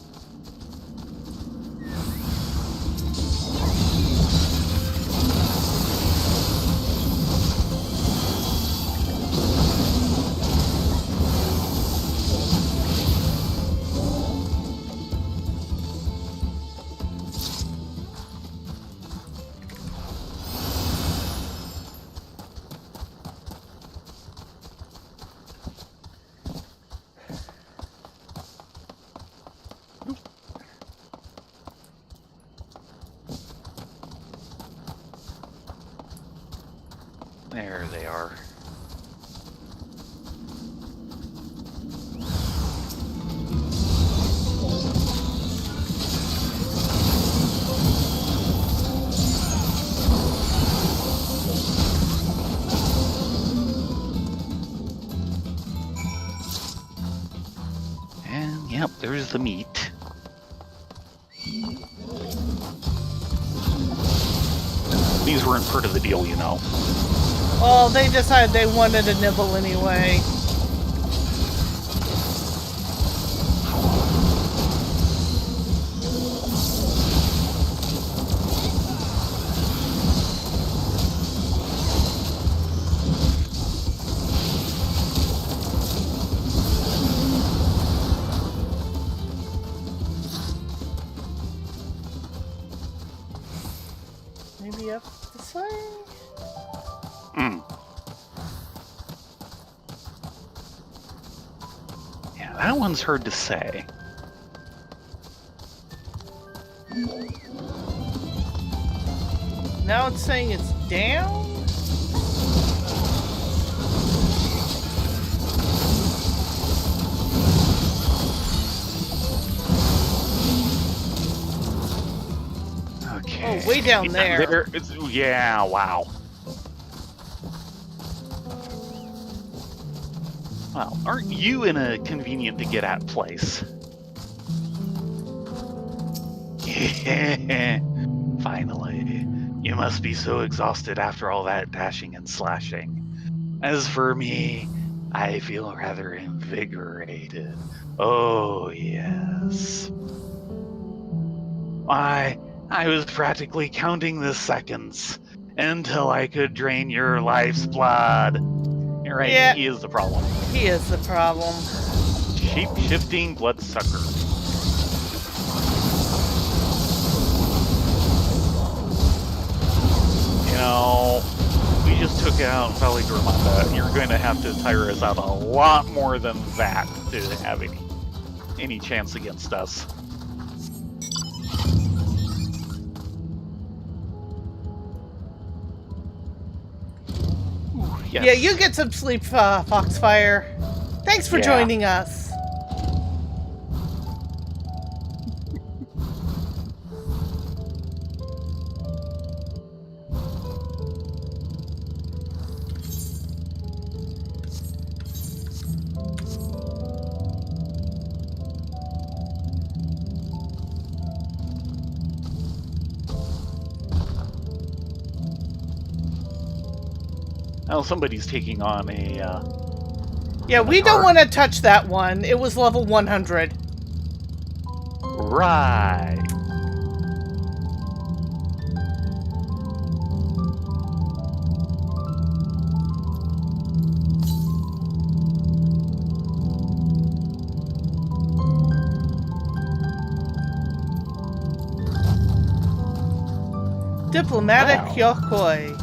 Speaker 1: There they are. And yep, there's the meat. These weren't part of the deal, you know.
Speaker 2: Well, they decided they wanted a nibble anyway. Maybe up this way?
Speaker 1: Yeah, that one's hard to say.
Speaker 2: Now it's saying it's down?
Speaker 1: Okay.
Speaker 2: Oh, way down there.
Speaker 1: Yeah, wow. Well, aren't you in a convenient to get at place? Finally. You must be so exhausted after all that dashing and slashing. As for me, I feel rather invigorated. Oh, yes. I was practically counting the seconds until I could drain your life's blood. You're right,
Speaker 2: Yeah.
Speaker 1: he is the problem.
Speaker 2: He is the problem.
Speaker 1: Shape-shifting bloodsucker. You know, we just took out Valigarmanda. You're going to have to tire us out a lot more than that to have any chance against us. Ooh, yes.
Speaker 2: Yeah, you get some sleep, Foxfire. Thanks for
Speaker 1: Yeah.
Speaker 2: joining us.
Speaker 1: Now somebody's taking on a.
Speaker 2: Yeah, we don't want to touch that one. It was level 100.
Speaker 1: Right.
Speaker 2: Diplomatic
Speaker 1: Wow.
Speaker 2: Yokoi.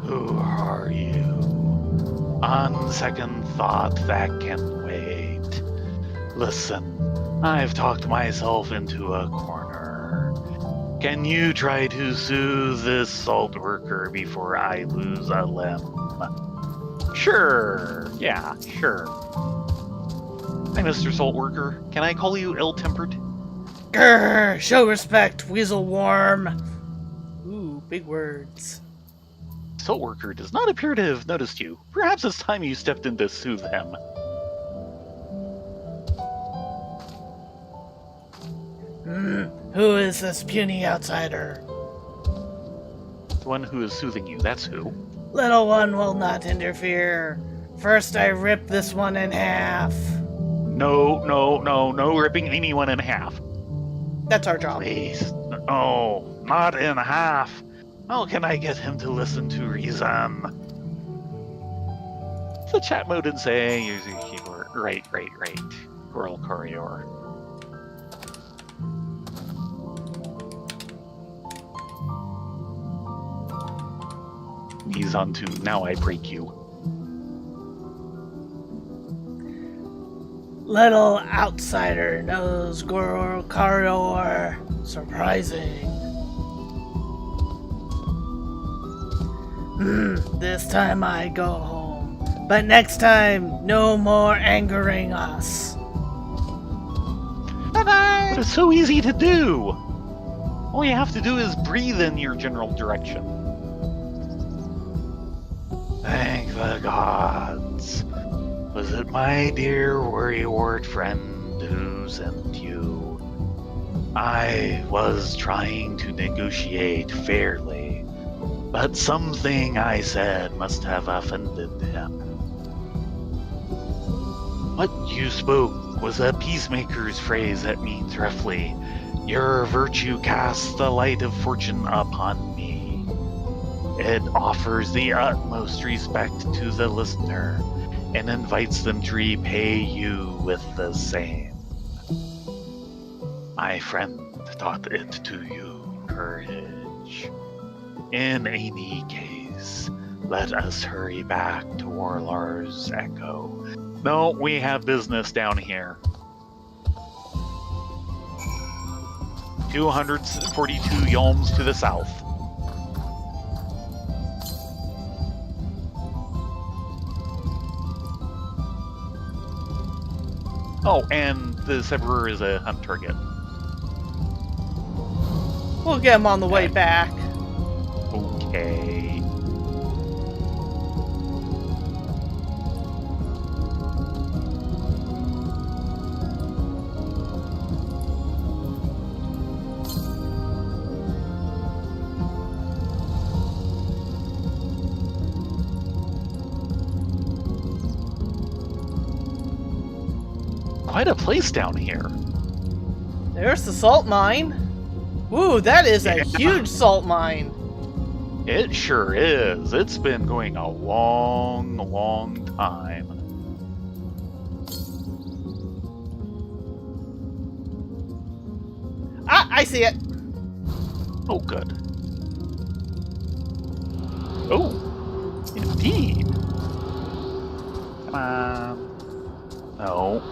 Speaker 1: Who are you? On second thought, that can wait. Listen, I've talked myself into a corner. Can you try to soothe this salt worker before I lose a limb? Sure. Yeah, sure. Hi, Mr. Salt Worker. Can I call you ill-tempered?
Speaker 2: Grr, show respect, Weasel Worm. Ooh, big words.
Speaker 1: Salt Worker does not appear to have noticed you. Perhaps it's time you stepped in to soothe him.
Speaker 2: Who is this puny outsider?
Speaker 1: The one who is soothing you, that's who.
Speaker 2: Little one will not interfere. First I rip this one in half.
Speaker 1: No ripping anyone in half.
Speaker 2: That's our job.
Speaker 1: Please. No, not in half. How can I get him to listen to reason? The chat mode and say, using keyboard. Right. Coral Corridor. He's on to Now I Break You.
Speaker 2: Little outsider knows Coral Corridor. Surprising. This time I go home. But next time, no more angering us. Bye-bye!
Speaker 1: But it's so easy to do! All you have to do is breathe in your general direction. Thank the gods. Was it my dear worrywart friend who sent you? I was trying to negotiate fairly, but something I said must have offended him. What you spoke was a peacemaker's phrase that means roughly, your virtue casts the light of fortune upon me. It offers the utmost respect to the listener and invites them to repay you with the same. My friend taught it to you courage. In any case, let us hurry back to Warlar's Echo. No, we have business down here. 242 yolms to the south. Oh, and the Severer is a hunt target.
Speaker 2: We'll get him on the way back.
Speaker 1: Okay. Quite a place down here.
Speaker 2: There's the salt mine. Ooh, that is a huge salt mine.
Speaker 1: It sure is. It's been going a long, long time.
Speaker 2: Ah, I see it.
Speaker 1: Oh, good. Oh, indeed. Come on. No.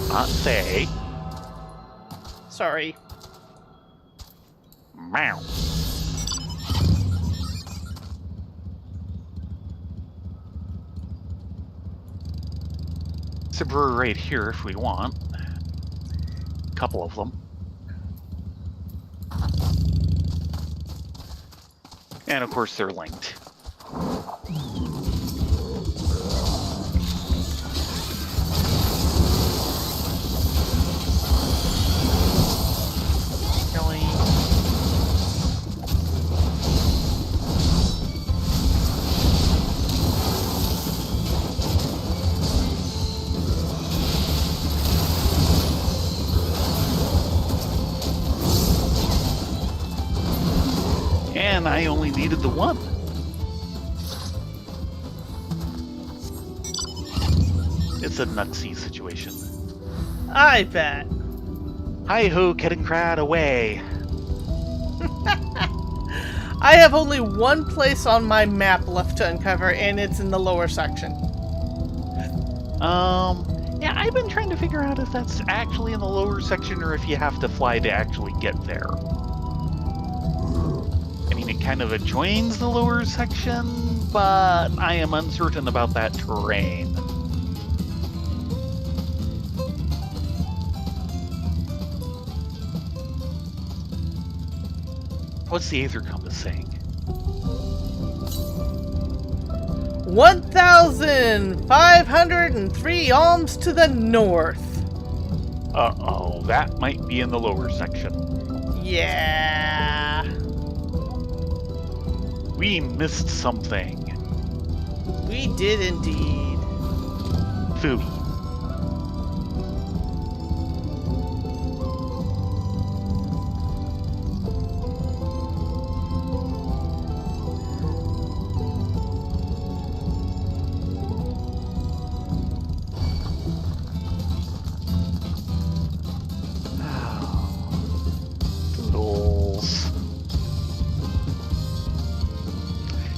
Speaker 1: Not say.
Speaker 2: Sorry.
Speaker 1: Meow. Severer right here if we want. A couple of them. And of course they're linked. I only needed the one. It's a nutsy situation.
Speaker 2: I bet.
Speaker 1: Hi-ho, Kettenkrad, away.
Speaker 2: I have only one place on my map left to uncover, and it's in the lower section.
Speaker 1: Yeah, I've been trying to figure out if that's actually in the lower section or if you have to fly to actually get there. I mean, it kind of adjoins the lower section, but I am uncertain about that terrain. What's the Aether Compass saying?
Speaker 2: 1,503 alms to the north.
Speaker 1: Uh-oh, that might be in the lower section.
Speaker 2: Yeah.
Speaker 1: We missed something.
Speaker 2: We did indeed.
Speaker 1: Phooey.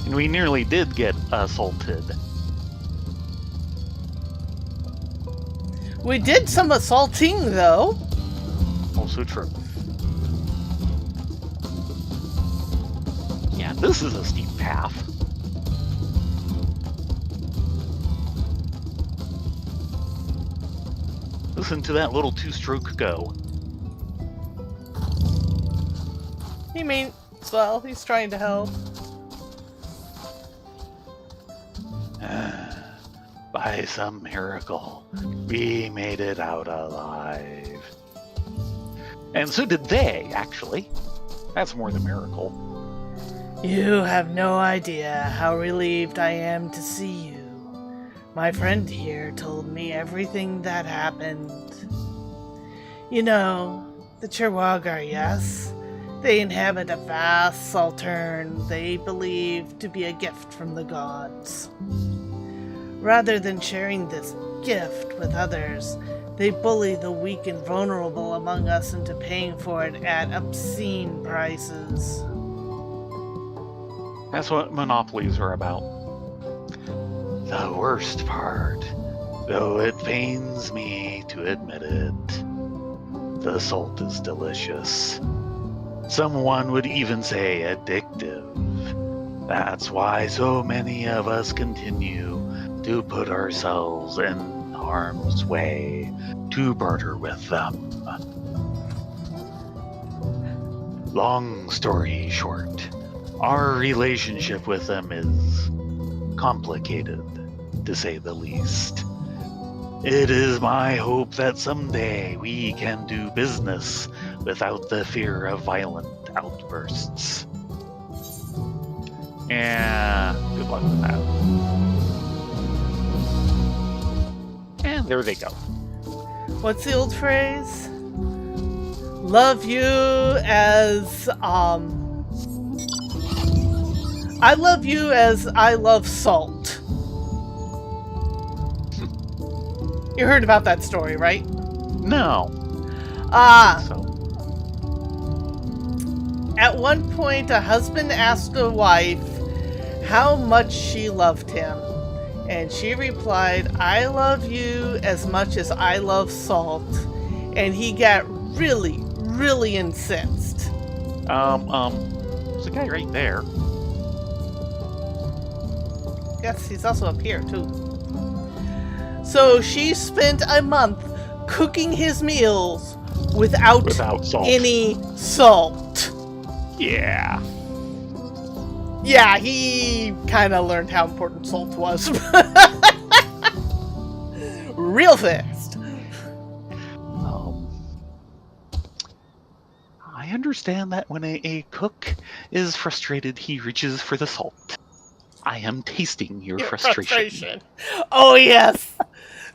Speaker 1: And we nearly did get assaulted.
Speaker 2: We did some assaulting, though.
Speaker 1: Also true. Yeah, this is a steep path. Listen to that little two-stroke go.
Speaker 2: He means well, he's trying to help.
Speaker 1: By some miracle, we made it out alive. And so did they, actually. That's more than a miracle.
Speaker 2: You have no idea how relieved I am to see you. My friend here told me everything that happened. You know, the Cherwagar, yes? They inhabit a vast Saltern they believe to be a gift from the gods. Rather than sharing this gift with others, they bully the weak and vulnerable among us into paying for it at obscene prices.
Speaker 1: That's what monopolies are about. The worst part, though it pains me to admit it, the salt is delicious. Someone would even say addictive. That's why so many of us continue to put ourselves in harm's way to barter with them. Long story short, our relationship with them is complicated, to say the least. It is my hope that someday we can do business without the fear of violent outbursts. Yeah, good luck with that. And there they go.
Speaker 2: What's the old phrase? Love you as, I love you as I love salt. You heard about that story, right?
Speaker 1: No. So.
Speaker 2: At one point, a husband asked a wife how much she loved him. And she replied, I love you as much as I love salt. And he got really, really incensed.
Speaker 1: There's a guy right there.
Speaker 2: Yes, he's also up here, too. So she spent a month cooking his meals without
Speaker 1: salt.
Speaker 2: any salt.
Speaker 1: Yeah.
Speaker 2: Yeah, he kind of learned how important salt was. Real fast.
Speaker 1: I understand that when a cook is frustrated, he reaches for the salt. I am tasting your frustration.
Speaker 2: Oh, yes.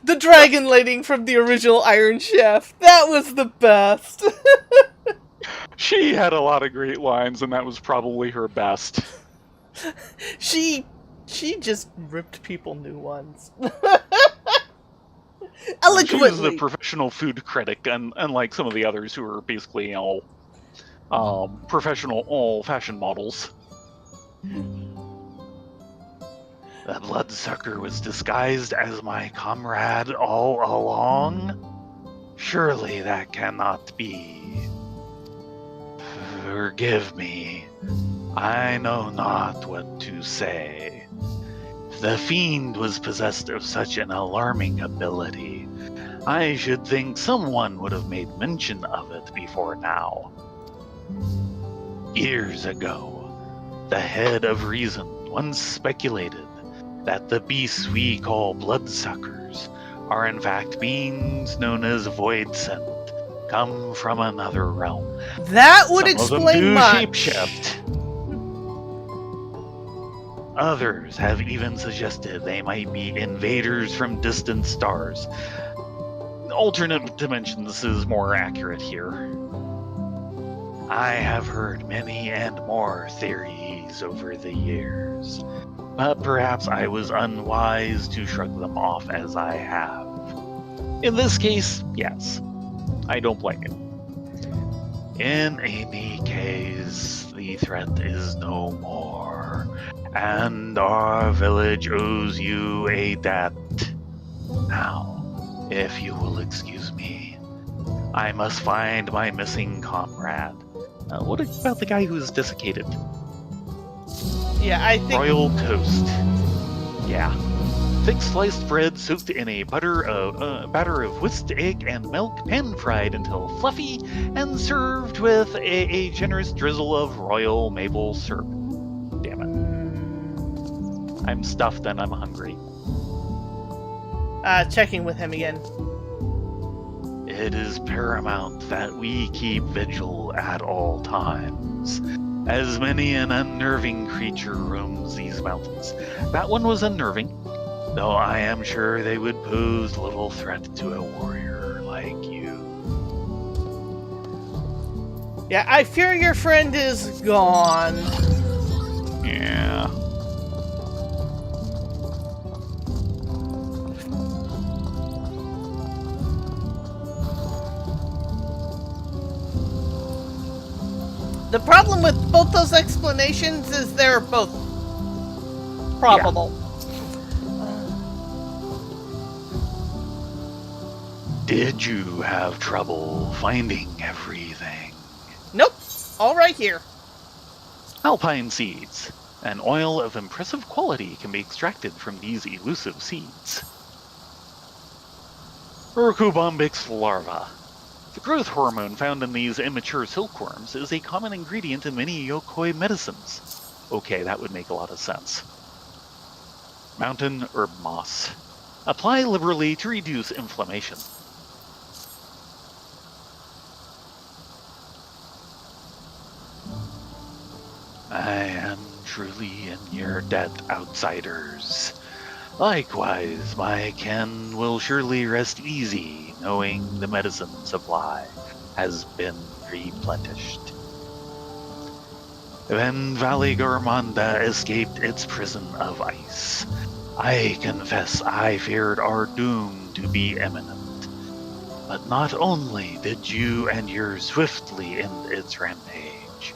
Speaker 2: The dragon lighting from the original Iron Chef. That was the best.
Speaker 1: She had a lot of great lines, and that was probably her best.
Speaker 2: She just ripped people new ones.
Speaker 1: She
Speaker 2: Eloquently.
Speaker 1: was the professional food critic, unlike some of the others who were basically all professional fashion models. The bloodsucker was disguised as my comrade all along? Surely that cannot be. Forgive me. I know not what to say. If the fiend was possessed of such an alarming ability, I should think someone would have made mention of it before now. Years ago, the head of reason once speculated that the beasts we call bloodsuckers are in fact beings known as void sent, come from another realm.
Speaker 2: That would
Speaker 1: Some of them
Speaker 2: explain
Speaker 1: do
Speaker 2: much.
Speaker 1: shapeshift. Others have even suggested they might be invaders from distant stars. Alternate dimensions is more accurate here. I have heard many and more theories over the years, but perhaps I was unwise to shrug them off as I have. In this case, yes. I don't blame you. In any case, the threat is no more, and our village owes you a debt. Now, if you will excuse me, I must find my missing comrade. What about the guy who's desiccated?
Speaker 2: Yeah, I think.
Speaker 1: Royal toast. Yeah. Thick sliced bread soaked in a batter of whisked egg and milk, pan-fried until fluffy, and served with a generous drizzle of royal maple syrup. Damn it. I'm stuffed and I'm hungry.
Speaker 2: Checking with him again.
Speaker 1: It is paramount that we keep vigil at all times, as many an unnerving creature roams these mountains. That one was unnerving, though I am sure they would pose little threat to a warrior like you.
Speaker 2: Yeah, I fear your friend is gone.
Speaker 1: Yeah.
Speaker 2: The problem with both those explanations is they're both probable.
Speaker 1: Did you have trouble finding everything?
Speaker 2: Nope. All right here.
Speaker 1: Alpine seeds. An oil of impressive quality can be extracted from these elusive seeds. Urkubombix larva. The growth hormone found in these immature silkworms is a common ingredient in many yokoi medicines. Okay, that would make a lot of sense. Mountain herb moss. Apply liberally to reduce inflammation. I am truly in your debt, outsiders. Likewise, my ken will surely rest easy, knowing the medicine supply has been replenished. When Valley Gormanda escaped its prison of ice, I confess I feared our doom to be imminent. But not only did you and yours swiftly end its rampage,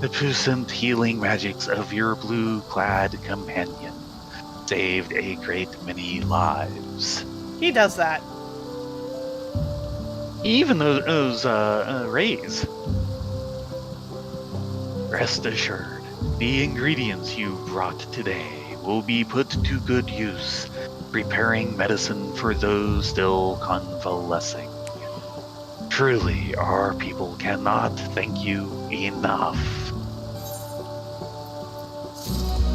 Speaker 1: the puissant healing magics of your blue-clad companion saved a great many lives.
Speaker 2: He does that.
Speaker 1: Even those rays. Rest assured, the ingredients you brought today will be put to good use, preparing medicine for those still convalescing. Truly, our people cannot thank you enough.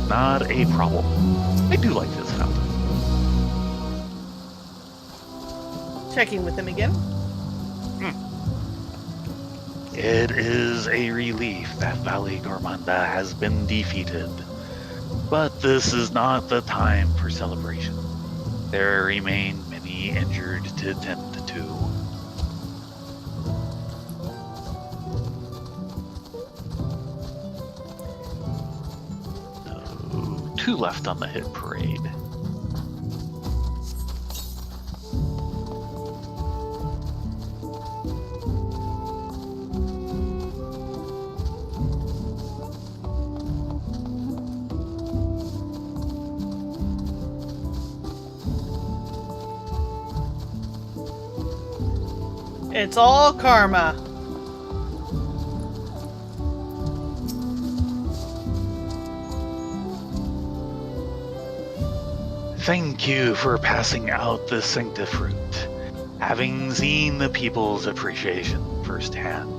Speaker 1: Not a problem. I do like this fountain.
Speaker 2: Checking with him again.
Speaker 1: It is a relief that Valley Gormanda has been defeated. But this is not the time for celebration. There remain many injured to tend to. 2 left on the hit parade.
Speaker 2: It's all karma.
Speaker 1: Thank you for passing out the Sanctifruit. Having seen the people's appreciation firsthand,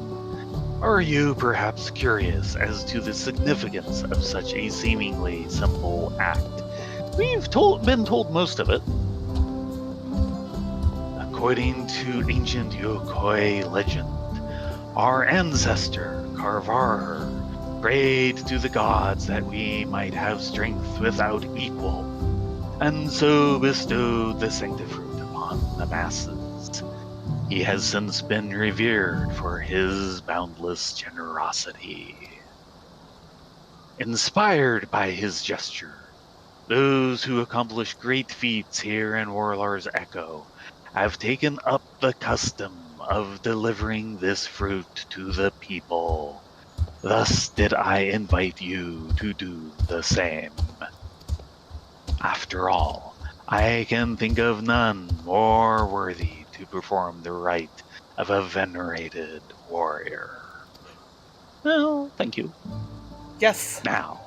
Speaker 1: are you perhaps curious as to the significance of such a seemingly simple act? We've been told most of it. According to ancient Yokoi legend, our ancestor, Carvar, prayed to the gods that we might have strength without equal, and so bestowed the Sanctifruit upon the masses. He has since been revered for his boundless generosity. Inspired by his gesture, those who accomplish great feats here in Warlar's Echo have taken up the custom of delivering this fruit to the people. Thus did I invite you to do the same. After all, I can think of none more worthy to perform the rite of a venerated warrior. Well, thank you.
Speaker 2: Yes.
Speaker 1: Now,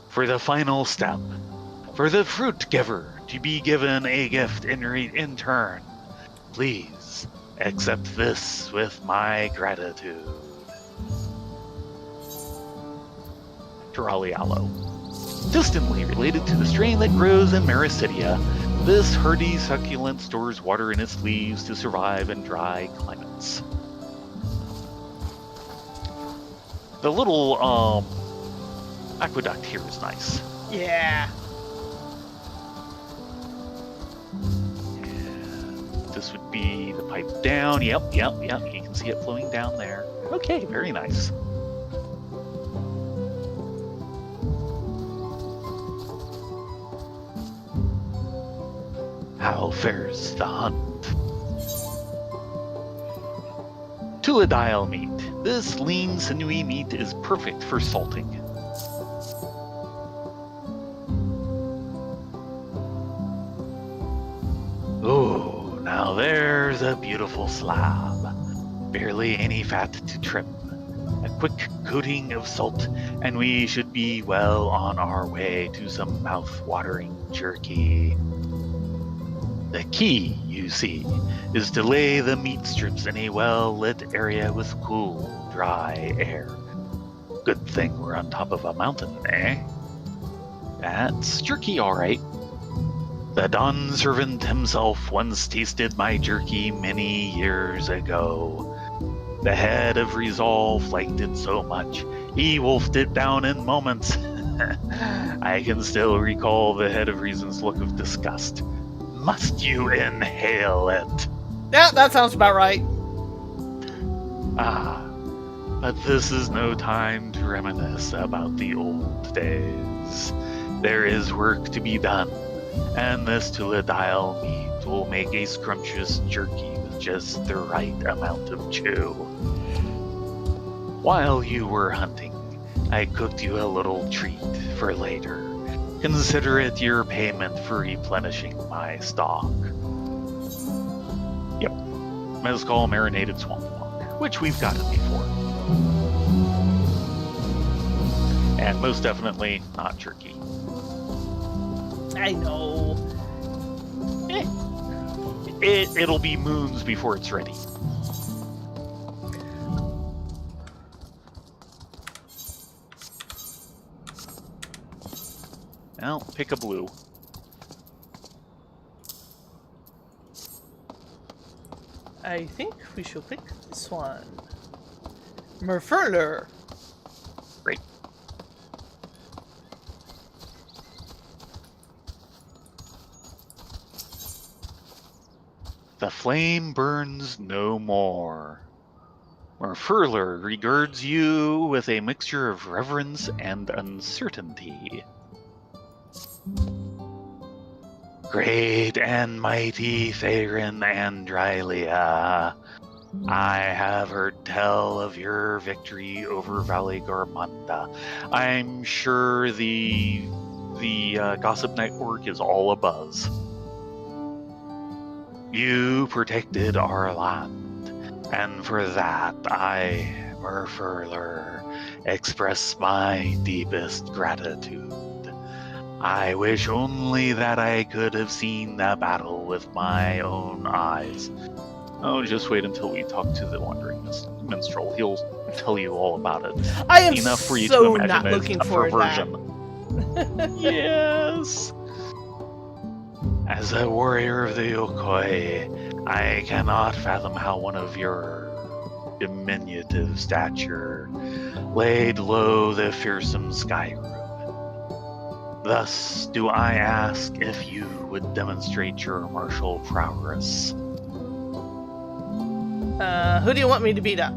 Speaker 1: for the final step, for the fruit giver to be given a gift in turn, please accept this with my gratitude. Durali Aloe. Distantly related to the strain that grows in Mericidia, this hardy succulent stores water in its leaves to survive in dry climates. The little aqueduct here is nice.
Speaker 2: Yeah.
Speaker 1: And this would be the pipe down. Yep. You can see it flowing down there. Okay, very nice. How fares the hunt? Tuladile meat. This lean, sinewy meat is perfect for salting. Oh, now there's a beautiful slab. Barely any fat to trim. A quick coating of salt, and we should be well on our way to some mouth-watering jerky. The key, you see, is to lay the meat strips in a well-lit area with cool, dry air. Good thing we're on top of a mountain, eh? That's jerky, all right. The Dawn servant himself once tasted my jerky many years ago. The head of Resolve liked it so much, he wolfed it down in moments. I can still recall the head of Reason's look of disgust. Must you inhale it?
Speaker 2: Yeah, that sounds about right.
Speaker 1: Ah, but this is no time to reminisce about the old days. There is work to be done, and this Tuladile meat will make a scrumptious jerky with just the right amount of chew. While you were hunting, I cooked you a little treat for later. Consider it your payment for replenishing my stock. Yep, Mezcal marinated swamp monk, which we've gotten before. And most definitely not jerky.
Speaker 2: I know.
Speaker 1: It'll be moons before it's ready. Well, pick a blue.
Speaker 2: I think we should pick this one. Merfurler.
Speaker 1: Great. The flame burns no more. Merfurler regards you with a mixture of reverence and uncertainty. Great and mighty Theron Andrylia, I have heard tell of your victory over Valley Gormanda. I'm sure the gossip network is all abuzz. You protected our land, and for that I, Murfurler, express my deepest gratitude. I wish only that I could have seen that battle with my own eyes. Oh, just wait until we talk to the Wandering Minstrel. He'll tell you all about it.
Speaker 2: I am
Speaker 1: Enough for you to
Speaker 2: so
Speaker 1: imagine
Speaker 2: not
Speaker 1: a
Speaker 2: looking
Speaker 1: tougher
Speaker 2: for that.
Speaker 1: version. Yes! As a warrior of the Yokoi, I cannot fathom how one of your diminutive stature laid low the fearsome Skyrim. Thus do I ask if you would demonstrate your martial prowess.
Speaker 2: Who do you want me to beat up?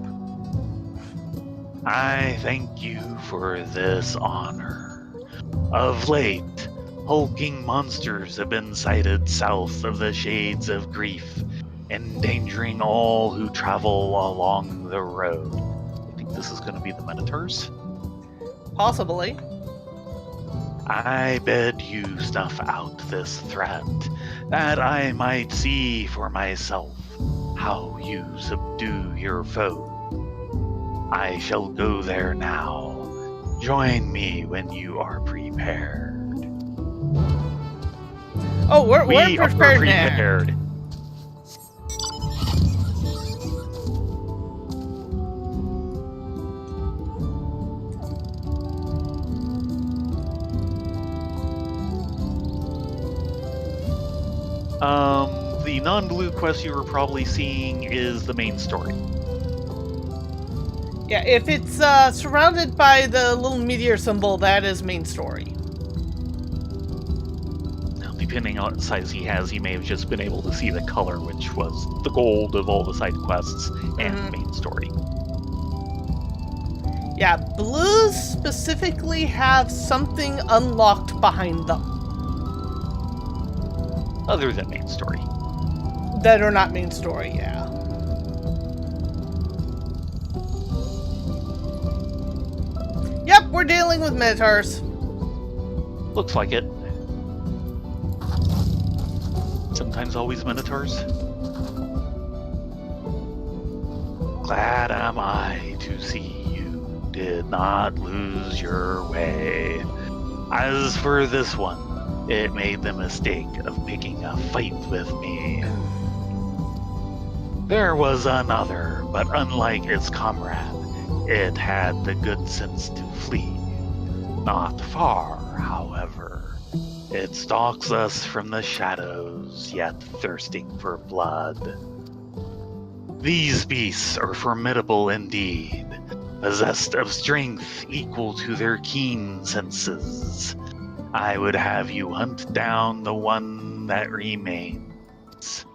Speaker 1: I thank you for this honor. Of late, hulking monsters have been sighted south of the Shades of Grief, endangering all who travel along the road. I think this is going to be the Minotaurs.
Speaker 2: Possibly.
Speaker 1: I bid you snuff out this threat, that I might see for myself how you subdue your foe. I shall go there now. Join me when you are prepared.
Speaker 2: Oh, we're
Speaker 1: We are
Speaker 2: prepared now.
Speaker 1: prepared. The non-blue quest you were probably seeing is the main story.
Speaker 2: Yeah, if it's surrounded by the little meteor symbol, that is main story.
Speaker 1: Now, depending on what size he has, he may have just been able to see the color, which was the gold of all the side quests and main story.
Speaker 2: Yeah, blues specifically have something unlocked behind them
Speaker 1: Other than main story.
Speaker 2: that are not main story, yeah. Yep, we're dealing with minotaurs.
Speaker 1: Looks like it. Sometimes always minotaurs. Glad am I to see you did not lose your way. As for this one, it made the mistake of picking a fight with me. There was another, but unlike its comrade, it had the good sense to flee. Not far, however. It stalks us from the shadows, yet thirsting for blood. These beasts are formidable indeed, possessed of strength equal to their keen senses. I would have you hunt down the one that remains.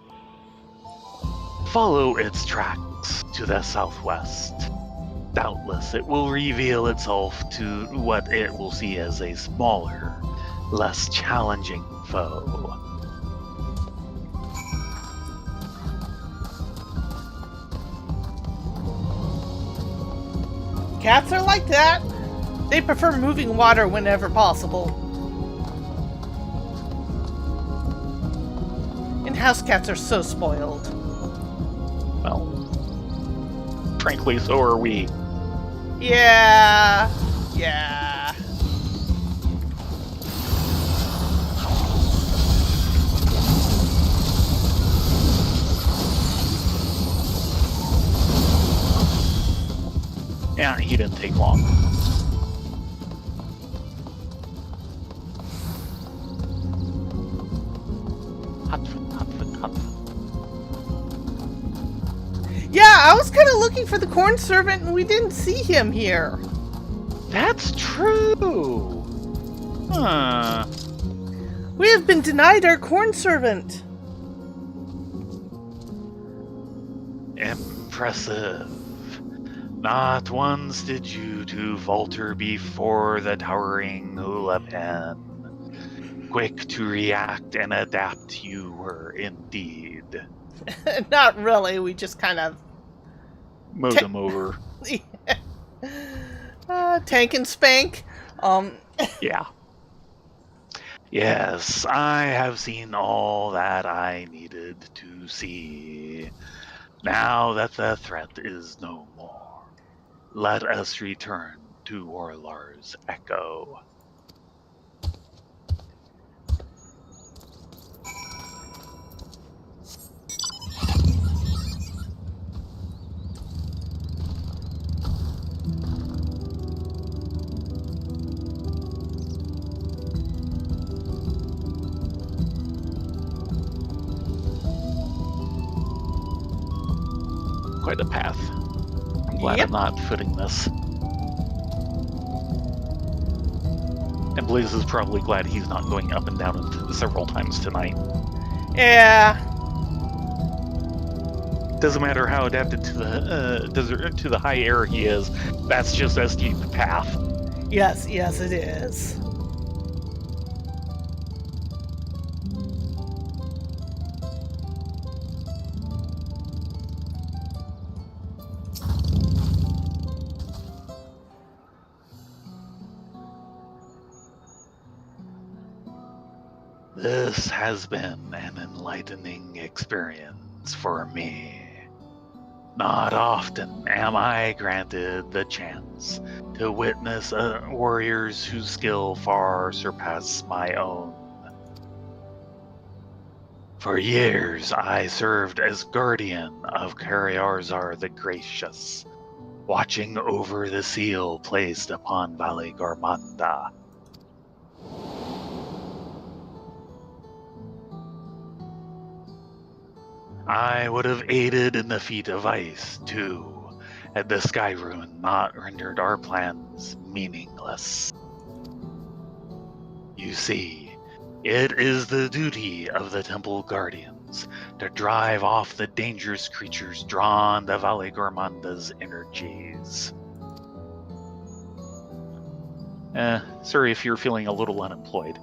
Speaker 1: Follow its tracks to the southwest. Doubtless it will reveal itself to what it will see as a smaller, less challenging foe.
Speaker 2: Cats are like that. They prefer moving water whenever possible. And house cats are so spoiled.
Speaker 1: Well, frankly, so are we.
Speaker 2: Yeah.
Speaker 1: Yeah, he didn't take long. Hot foot.
Speaker 2: Yeah, I was kind of looking for the corn servant and we didn't see him here.
Speaker 1: That's true. Huh.
Speaker 2: We have been denied our corn servant.
Speaker 1: Impressive. Not once did you two falter before the towering hula pen. Quick to react and adapt you were indeed.
Speaker 2: Not really. We just kind of
Speaker 1: Mowed them over.
Speaker 2: tank and spank.
Speaker 1: Yeah. Yes, I have seen all that I needed to see. Now that the threat is no more, let us return to Orlar's Echo. Quite a path. I'm glad
Speaker 2: Yep.
Speaker 1: I'm not footing this. And Blaze is probably glad he's not going up and down several times tonight.
Speaker 2: Yeah.
Speaker 1: Doesn't matter how adapted to the desert, to the high air he is. That's just a steep path.
Speaker 2: Yes, it is.
Speaker 1: This has been an enlightening experience for me. Not often am I granted the chance to witness warriors whose skill far surpass my own. For years, I served as guardian of Kariarzar the Gracious, watching over the seal placed upon Valley Gormanda. I would have aided in the feat of ice, too, had the Sky Ruin not rendered our plans meaningless. You see, it is the duty of the Temple Guardians to drive off the dangerous creatures drawn to Valley Gormanda's energies. Sorry if you're feeling a little unemployed.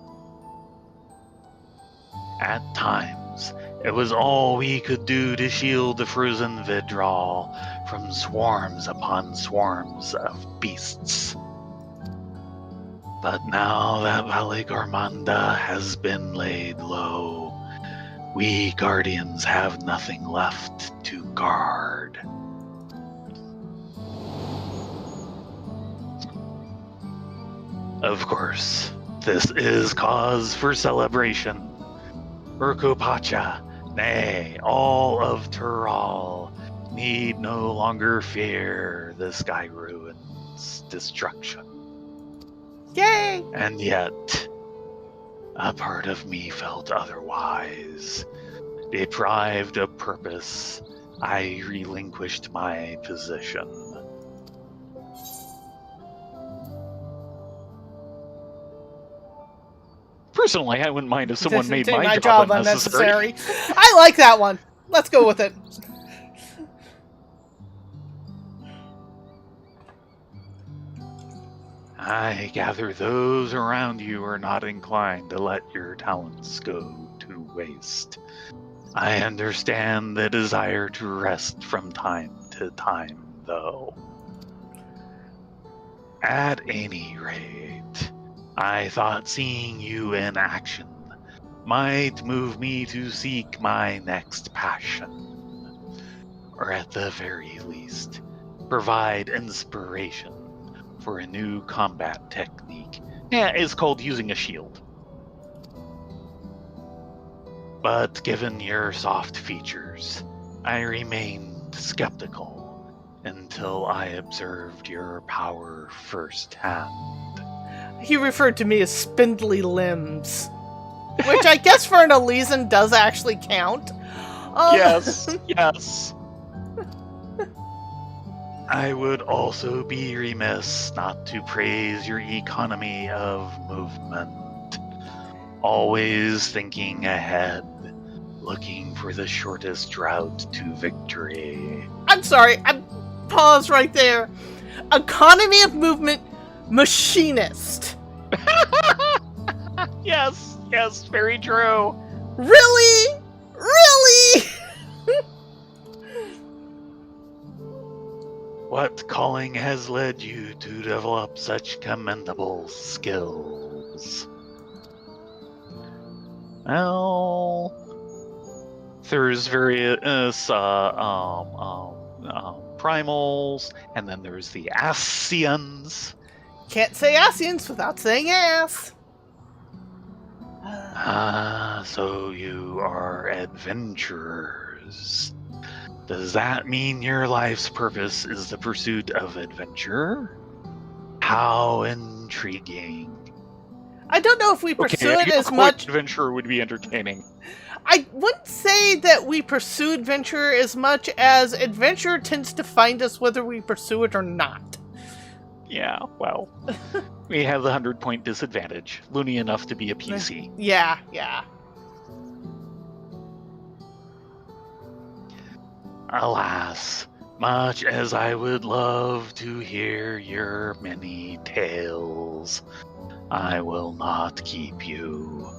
Speaker 1: At times, it was all we could do to shield the frozen Vidral from swarms upon swarms of beasts. But now that Valley Gormanda has been laid low, we Guardians have nothing left to guard. Of course, this is cause for celebration. Urkopacha, nay, all of Tural, need no longer fear the Sky Ruin's destruction.
Speaker 2: Yay!
Speaker 1: And yet, a part of me felt otherwise. Deprived of purpose, I relinquished my position. Personally, I wouldn't mind if someone made my job unnecessary.
Speaker 2: I like that one. Let's go with it.
Speaker 1: I gather those around you are not inclined to let your talents go to waste. I understand the desire to rest from time to time, though. At any rate, I thought seeing you in action might move me to seek my next passion, or at the very least, provide inspiration for a new combat technique. Yeah, it's called using a shield. But given your soft features, I remained skeptical until I observed your power firsthand.
Speaker 2: He referred to me as spindly limbs, which I guess for an Elysian does actually count.
Speaker 1: Yes, yes. I would also be remiss not to praise your economy of movement. Always thinking ahead, looking for the shortest route to victory.
Speaker 2: I'm sorry, pause right there. Economy of movement machinist.
Speaker 1: Yes. Yes, very true.
Speaker 2: Really? Really?
Speaker 1: What calling has led you to develop such commendable skills? Well, there's various primals, and then there's the Asians.
Speaker 2: Can't say Asians without saying ass.
Speaker 1: So you are adventurers. Does that mean your life's purpose is the pursuit of adventure? How intriguing.
Speaker 2: I don't know if we pursue
Speaker 1: Okay,
Speaker 2: it as much.
Speaker 1: Adventure would be entertaining.
Speaker 2: I wouldn't say that we pursue adventure as much as adventure tends to find us whether we pursue it or not.
Speaker 1: Yeah, well, we have the 100-point disadvantage. Loony enough to be a PC.
Speaker 2: Yeah.
Speaker 1: Alas, much as I would love to hear your many tales, I will not keep you.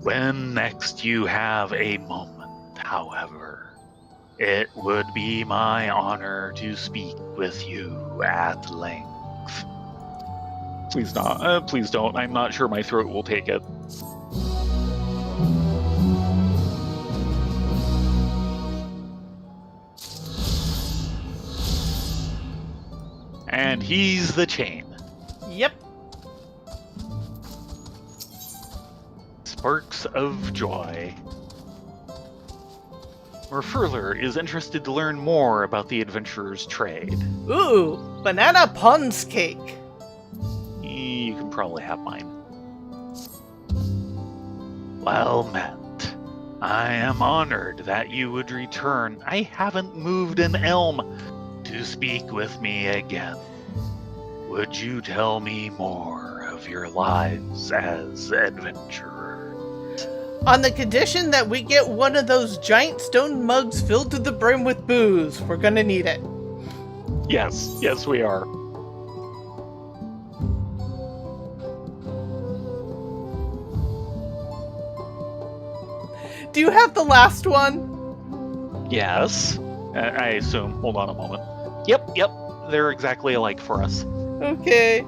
Speaker 1: When next you have a moment, however, it would be my honor to speak with you at length. Please not. Please don't. I'm not sure my throat will take it. And he's the chain.
Speaker 2: Yep.
Speaker 1: Sparks of joy. Merfurler is interested to learn more about the adventurer's trade.
Speaker 2: Ooh, banana puns cake.
Speaker 1: You can probably have mine. Well met. I am honored that you would return. I haven't moved an elm to speak with me again. Would you tell me more of your lives as adventurers?
Speaker 2: On the condition that we get one of those giant stone mugs filled to the brim with booze. We're gonna need it.
Speaker 1: Yes, we are.
Speaker 2: Do you have the last one?
Speaker 1: Yes. I assume. Hold on a moment. Yep. They're exactly alike for us.
Speaker 2: Okay.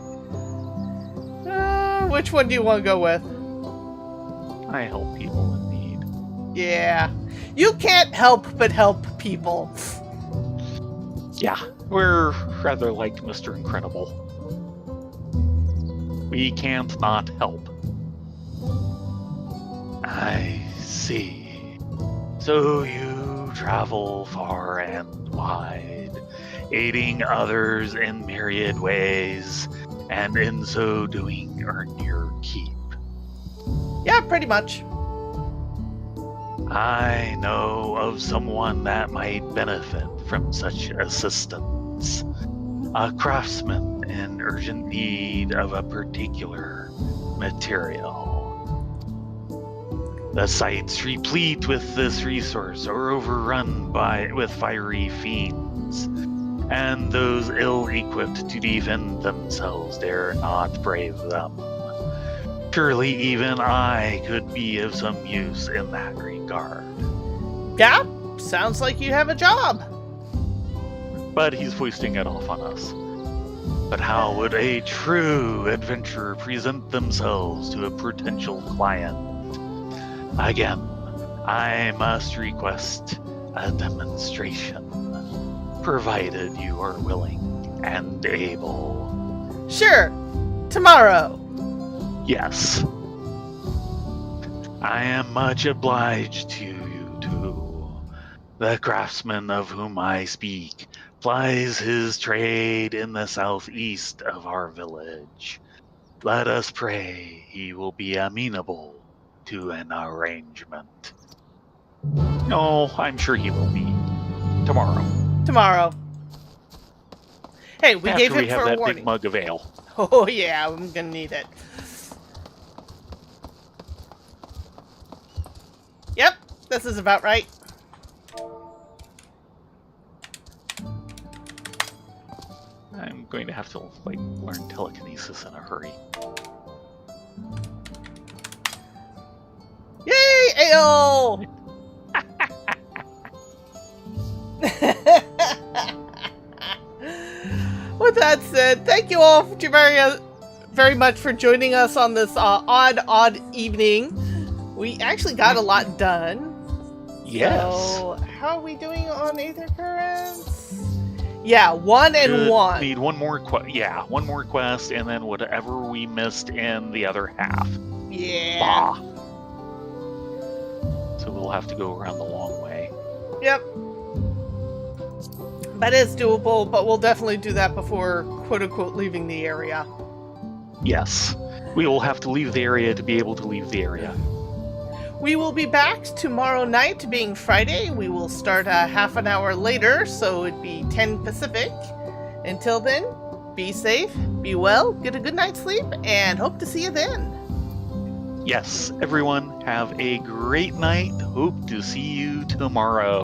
Speaker 2: Which one do you want to go with?
Speaker 1: I help people in need.
Speaker 2: Yeah. You can't help but help people.
Speaker 1: Yeah, we're rather like Mr. Incredible. We can't not help. I see. So you travel far and wide, aiding others in myriad ways, and in so doing earn your keep.
Speaker 2: Yeah, pretty much.
Speaker 1: I know of someone that might benefit from such assistance. A craftsman in urgent need of a particular material. The sites replete with this resource are overrun with fiery fiends, and those ill-equipped to defend themselves dare not brave them. Surely even I could be of some use in that regard.
Speaker 2: Yeah, sounds like you have a job.
Speaker 1: But he's foisting it off on us. But how would a true adventurer present themselves to a potential client? Again, I must request a demonstration, provided you are willing and able.
Speaker 2: Sure, tomorrow.
Speaker 1: Yes. I am much obliged to you two. The craftsman of whom I speak plies his trade in the southeast of our village. Let us pray he will be amenable to an arrangement. No, I'm sure he will be. Tomorrow.
Speaker 2: Hey, we
Speaker 1: After
Speaker 2: gave
Speaker 1: we
Speaker 2: him
Speaker 1: have
Speaker 2: for a
Speaker 1: that
Speaker 2: warning.
Speaker 1: big mug of ale.
Speaker 2: Oh yeah, I'm gonna need it. Yep, this is about right.
Speaker 1: I'm going to have to learn telekinesis in a hurry.
Speaker 2: Dawntrail! With that said, thank you all very much for joining us on this odd evening. We actually got a lot done.
Speaker 1: Yes.
Speaker 2: So, how are we doing on Aether Currents? Yeah, 1 and
Speaker 1: Should
Speaker 2: 1.
Speaker 1: Need one more one more quest, and then whatever we missed in the other half.
Speaker 2: Yeah.
Speaker 1: Bah. So we'll have to go around the long way.
Speaker 2: Yep. That is doable, but we'll definitely do that before, quote-unquote, leaving the area.
Speaker 1: Yes. We will have to leave the area to be able to leave the area.
Speaker 2: We will be back tomorrow night, being Friday. We will start a half an hour later, so it'd be 10 Pacific. Until then, be safe, be well, get a good night's sleep, and hope to see you then.
Speaker 1: Yes, everyone, have a great night. Hope to see you tomorrow.